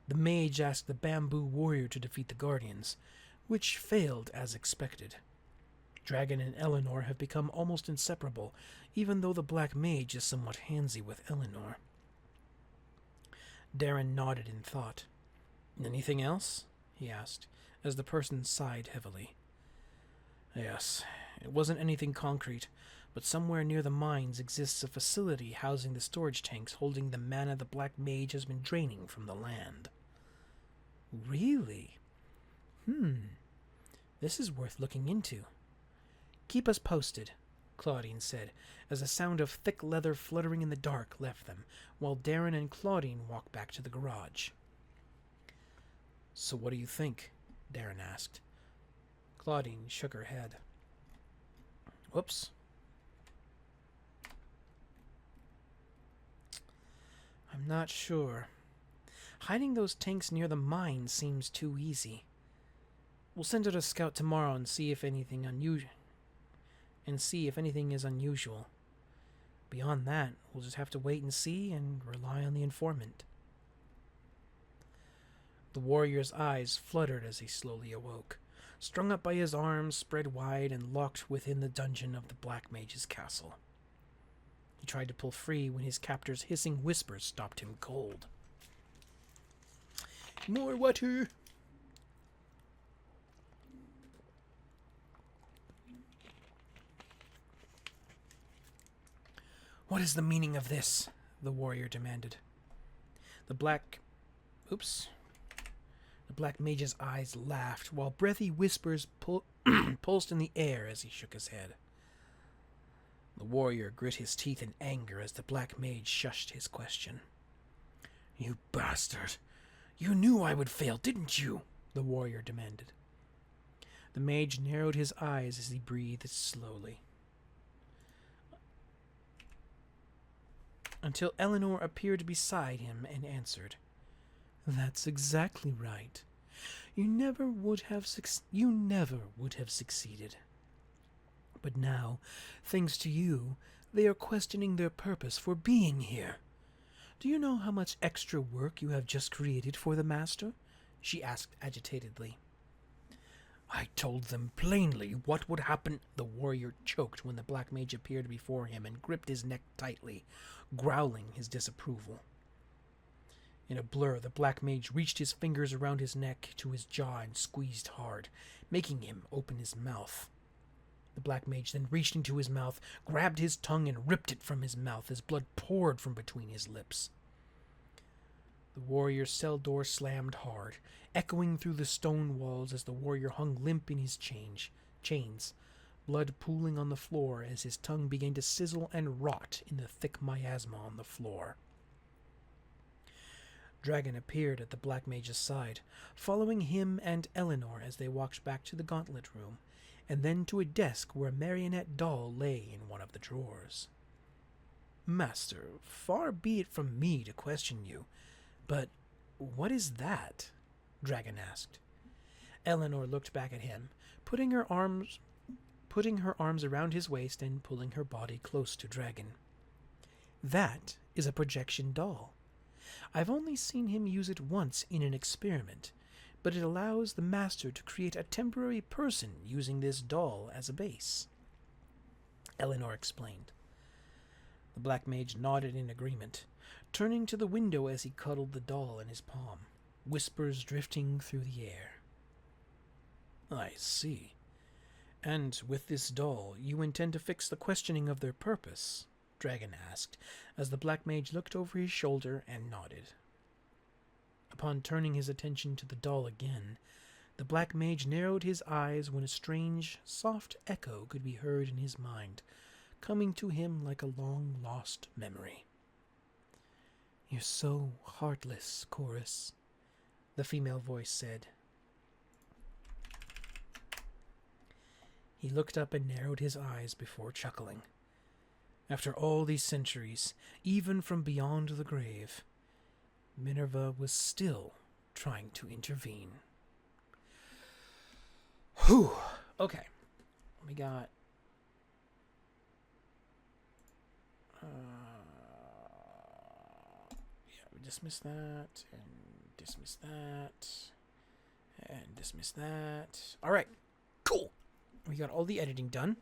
The mage asked the bamboo warrior to defeat the guardians, which failed as expected. Dragon and Eleanor have become almost inseparable, even though the Black Mage is somewhat handsy with Eleanor. Darren nodded in thought. Anything else? He asked, as the person sighed heavily. Yes, it wasn't anything concrete, but somewhere near the mines exists a facility housing the storage tanks holding the mana the Black Mage has been draining from the land. Really? This is worth looking into. Keep us posted, Claudine said, as the sound of thick leather fluttering in the dark left them, while Darren and Claudine walked back to the garage. So what do you think? Darren asked. Claudine shook her head. Whoops. I'm not sure. Hiding those tanks near the mine seems too easy. We'll send out a scout tomorrow and see if anything is unusual. Beyond that, we'll just have to wait and see and rely on the informant. The warrior's eyes fluttered as he slowly awoke, strung up by his arms spread wide and locked within the dungeon of the Black Mage's castle. He tried to pull free when his captor's hissing whispers stopped him cold. More water! What is the meaning of this? The warrior demanded. The Black Mage's eyes laughed, while breathy whispers pulsed in the air as he shook his head. The warrior grit his teeth in anger as the Black Mage shushed his question. You bastard! You knew I would fail, didn't you? The warrior demanded. The mage narrowed his eyes as he breathed slowly. Until Eleanor appeared beside him and answered. That's exactly right. You never would have succeeded. But now, thanks to you, they are questioning their purpose for being here. Do you know how much extra work you have just created for the Master? She asked agitatedly. I told them plainly what would happen. The warrior choked when the Black Mage appeared before him and gripped his neck tightly, growling his disapproval. In a blur, the black mage reached his fingers around his neck to his jaw and squeezed hard, making him open his mouth. The black mage then reached into his mouth, grabbed his tongue, and ripped it from his mouth as blood poured from between his lips. The warrior's cell door slammed hard, echoing through the stone walls as the warrior hung limp in his chains, blood pooling on the floor as his tongue began to sizzle and rot in the thick miasma on the floor. Dragon appeared at the black mage's side, following him and Eleanor as they walked back to the gauntlet room, and then to a desk where a marionette doll lay in one of the drawers. "Master, far be it from me to question you, but what is that?" Dragon asked. Eleanor looked back at him, putting her arms around his waist and pulling her body close to Dragon. "That is a projection doll. I've only seen him use it once in an experiment, but it allows the master to create a temporary person using this doll as a base," Eleanor explained. The black mage nodded in agreement, turning to the window as he cuddled the doll in his palm, whispers drifting through the air. "I see. And with this doll, you intend to fix the questioning of their purpose?" Dragon asked, as the black mage looked over his shoulder and nodded. Upon turning his attention to the doll again, the black mage narrowed his eyes when a strange, soft echo could be heard in his mind, coming to him like a long-lost memory. "You're so heartless, Chorus," the female voice said. He looked up and narrowed his eyes before chuckling. After all these centuries, even from beyond the grave, Minerva was still trying to intervene. Whew. Okay. We got... we dismiss that, and dismiss that, and dismiss that. Alright. Cool. We got all the editing done.